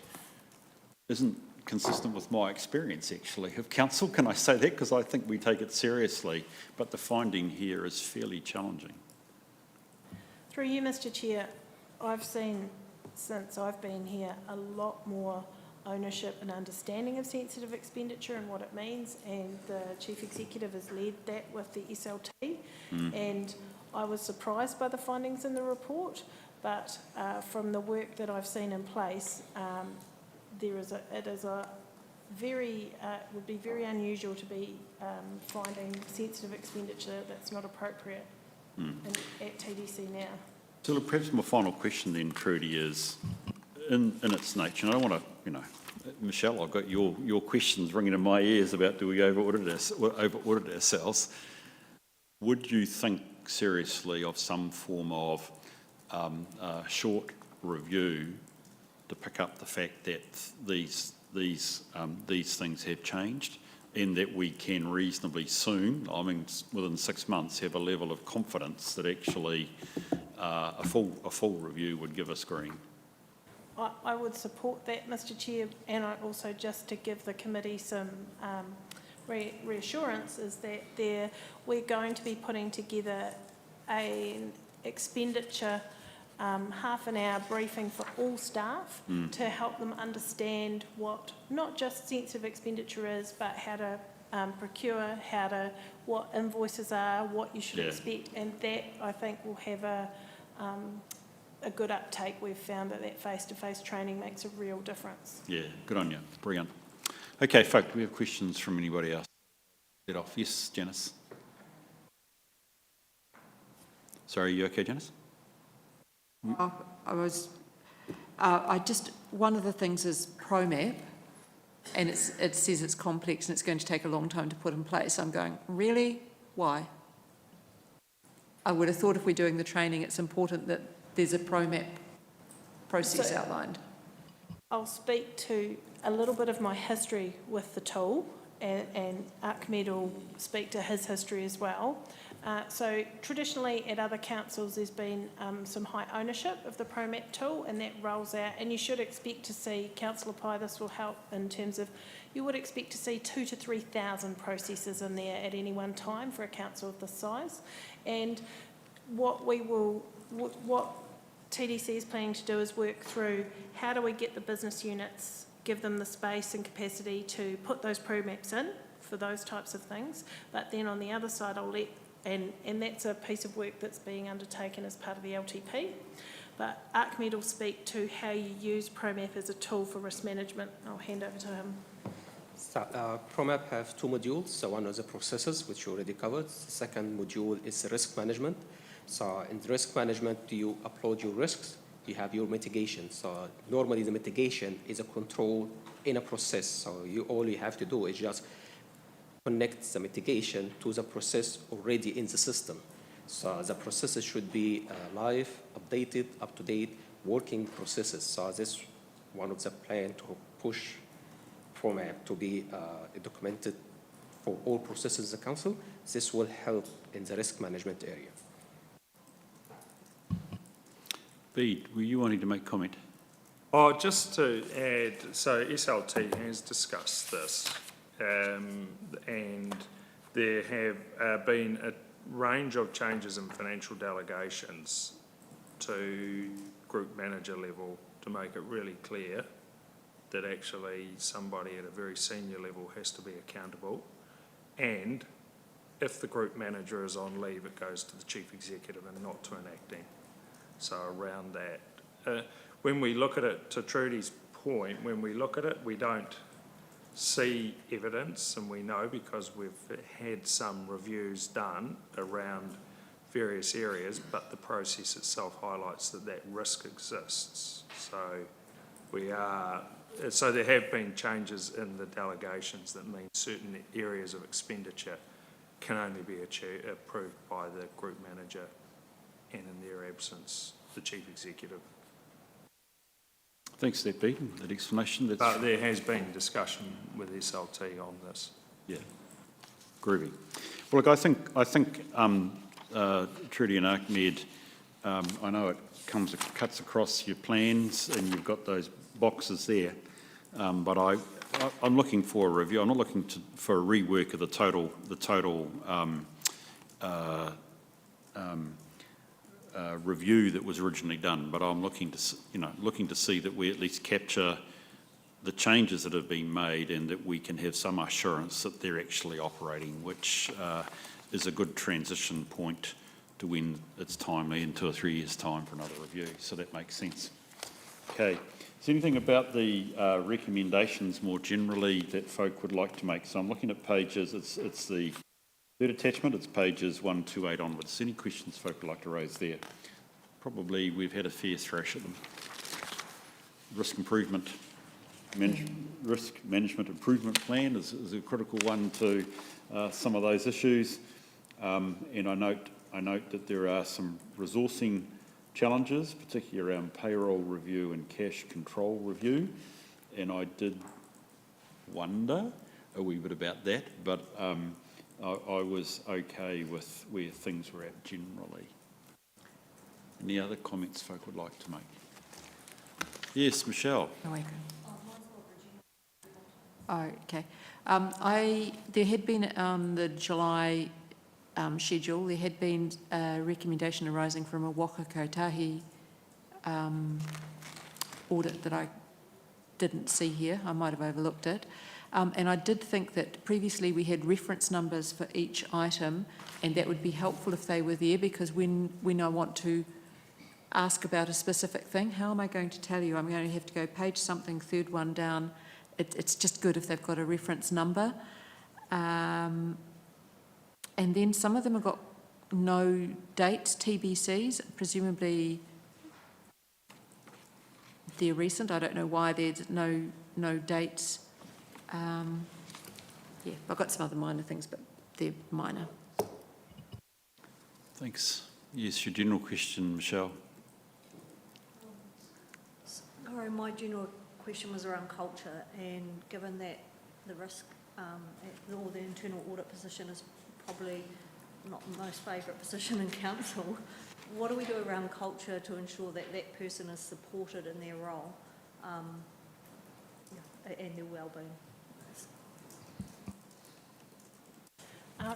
isn't consistent with my experience, actually, of council. Can I say that? Because I think we take it seriously, but the finding here is fairly challenging. Through you, Mr Chair, I've seen, since I've been here, a lot more ownership and understanding of sensitive expenditure and what it means, and the Chief Executive has led that with the SLT, and I was surprised by the findings in the report, but from the work that I've seen in place, it would be very unusual to be finding sensitive expenditure that's not appropriate at TDC now. So look, perhaps my final question then, Trudy, is in its nature, and I don't want to, you know, Michelle, I've got your questions ringing in my ears about do we over-audit ourselves. Would you think seriously of some form of short review to pick up the fact that these things have changed and that we can reasonably soon, I mean within 6 months, have a level of confidence that actually a full review would give us green? I would support that, Mr Chair, and I also, just to give the committee some reassurance, is that we're going to be putting together an expenditure half an hour briefing for all staff to help them understand what not just sensitive expenditure is, but how to procure, what invoices are, what you should expect, and that I think will have a good uptake. We've found that face-to-face training makes a real difference. Yeah, good on you. Brilliant. Okay, folk, do we have questions from anybody else? Get off. Yes, Janice. Sorry, are you okay, Janice? one of the things is ProMap, and it says it's complex and it's going to take a long time to put in place. I'm going, really? Why? I would have thought if we're doing the training, it's important that there's a ProMap process So- outlined. I'll speak to a little bit of my history with the tool, and Ahmed will speak to his history as well. So traditionally at other councils, there's been some high ownership of the ProMap tool, and that rolls out, and you should expect to see, Councillor Pye, this will help in terms of, you would expect to see 2,000 to 3,000 processes in there at any one time for a council of this size. And what TDC is planning to do is work through how do we get the business units, give them the space and capacity to put those ProMaps in for those types of things. But then on the other side, and that's a piece of work that's being undertaken as part of the LTP. But Ahmed will speak to how you use ProMap as a tool for risk management. I'll hand over to him. So, ProMap have two modules. So one is the processes, which you already covered. The second module is risk management. So in risk management, you upload your risks, you have your mitigation. So normally the mitigation is a control in a process. So all you have to do is just connect the mitigation to the process already in the system. So the processes should be live, updated, up-to-date, working processes. So this is one of the plan to push ProMap to be documented for all processes of the council. This will help in the risk management area. Bede, were you wanting to make comment? Oh, just to add, so SLT has discussed this, and there have been a range of changes in financial delegations to group manager level to make it really clear that actually somebody at a very senior level has to be accountable, and if the group manager is on leave, it goes to the chief executive and not to an acting. So around that, when we look at it, to Trudy's point, when we look at it, we don't see evidence, and we know because we've had some reviews done around various areas, but the process itself highlights that that risk exists. So so there have been changes in the delegations that mean certain areas of expenditure can only be approved by the group manager, and in their absence, the chief executive. Thanks, that Bede, that explanation. But there has been discussion with SLT on this. Yeah, groovy. Well, look, I think Trudy and Ahmed, I know it cuts across your plans, and you've got those boxes there. But I'm looking for a review. I'm not looking for a rework of the total review that was originally done. But I'm looking to see that we at least capture the changes that have been made, and that we can have some assurance that they're actually operating, which is a good transition point to when it's timely in 2 or 3 years' time for another review. So that makes sense. Okay. Is there anything about the recommendations more generally that folk would like to make? So I'm looking at pages, it's the third attachment, it's pages 128 onwards. Any questions folk would like to raise there? Probably we've had a fair thrash at them. Risk management improvement plan is a critical one to some of those issues. And I note that there are some resourcing challenges, particularly around payroll review and cash control review, and I did wonder a wee bit about that, but I was okay with where things were at generally. Any other comments folk would like to make? Yes, Michelle. Oh, okay. There had been on the July schedule, there had been a recommendation arising from a Waka Kotahi audit that I didn't see here. I might have overlooked it. And I did think that previously we had reference numbers for each item, and that would be helpful if they were there, because when I want to ask about a specific thing, how am I going to tell you? I'm going to have to go page something, third one down. It's just good if they've got a reference number. And then some of them have got no dates, TBCs, presumably they're recent. I don't know why there's no dates. Yeah, I've got some other minor things, but they're minor. Thanks. Yes, your general question, Michelle. Sorry, my general question was around culture, and given that the risk or the internal audit position is probably not the most favourite position in council, what do we do around culture to ensure that that person is supported in their role and their well-being?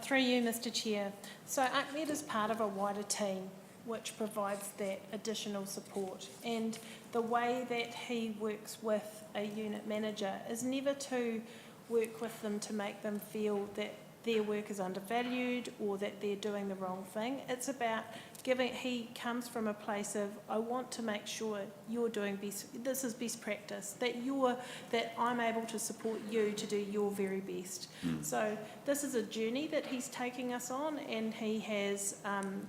Through you, Mr. Chair. So Ahmed is part of a wider team which provides that additional support, and the way that he works with a unit manager is never to work with them to make them feel that their work is undervalued or that they're doing the wrong thing. It's about he comes from a place of, I want to make sure you're doing this is best practice, that I'm able to support you to do your very best. So this is a journey that he's taking us on, and he has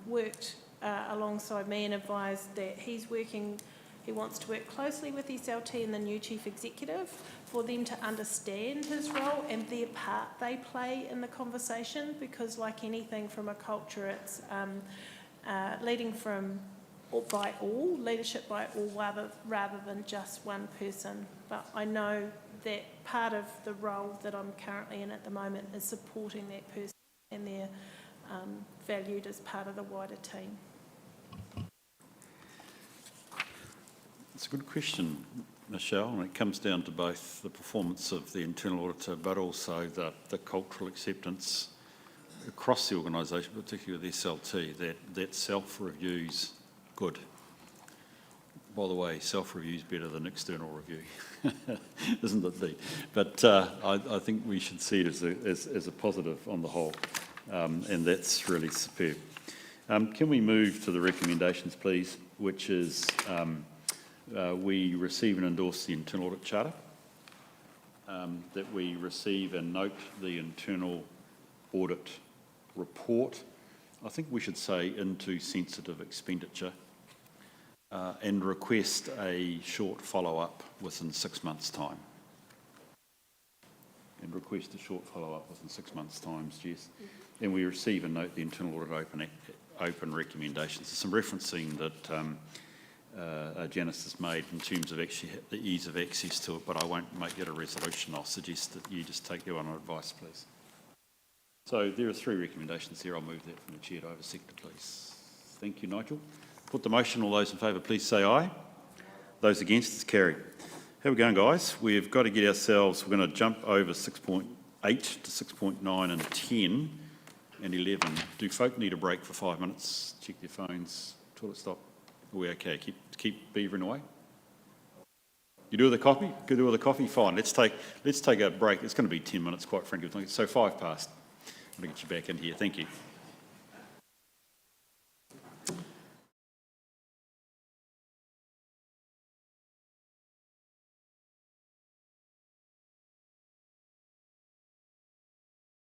worked alongside me and advised that he wants to work closely with SLT and the new Chief Executive for them to understand his role and their part they play in the conversation, because like anything from a culture, it's leading leadership by all rather than just one person. But I know that part of the role that I'm currently in at the moment is supporting that person, and they're valued as part of the wider team. It's a good question, Michelle, and it comes down to both the performance of the internal auditor but also the cultural acceptance across the organisation, particularly with SLT, that self-review's good. By the way, self-review's better than external review, isn't it, Dee? But I think we should see it as a positive on the whole, and that's really superb. Can we move to the recommendations, please, which is we receive and endorse the internal audit charter, that we receive and note the internal audit report, I think we should say into sensitive expenditure, and request a short follow-up within 6 months' time. And request a short follow-up within 6 months' time, Jess. And we receive and note the internal audit open recommendations. There's some referencing that Janice has made in terms of actually the ease of access to it, but I won't make it a resolution. I'll suggest that you just take your own advice, please. So there are 3 recommendations here. I'll move that from the chair to over sector, please. Thank you, Nigel. Put the motion. All those in favour, please say aye. Those against, it's carried. How are we going, guys? We've got to get ourselves, we're going to jump over 6.8 to 6.9 and 10 and 11. Do folk need a break for 5 minutes? Check their phones. Toilet stop. Are we okay? Keep beavering away? You do with the coffee? Good do with the coffee? Fine. Let's take a break. It's going to be 10 minutes, quite frankly. So 5 past. I'm going to get you back in here. Thank you.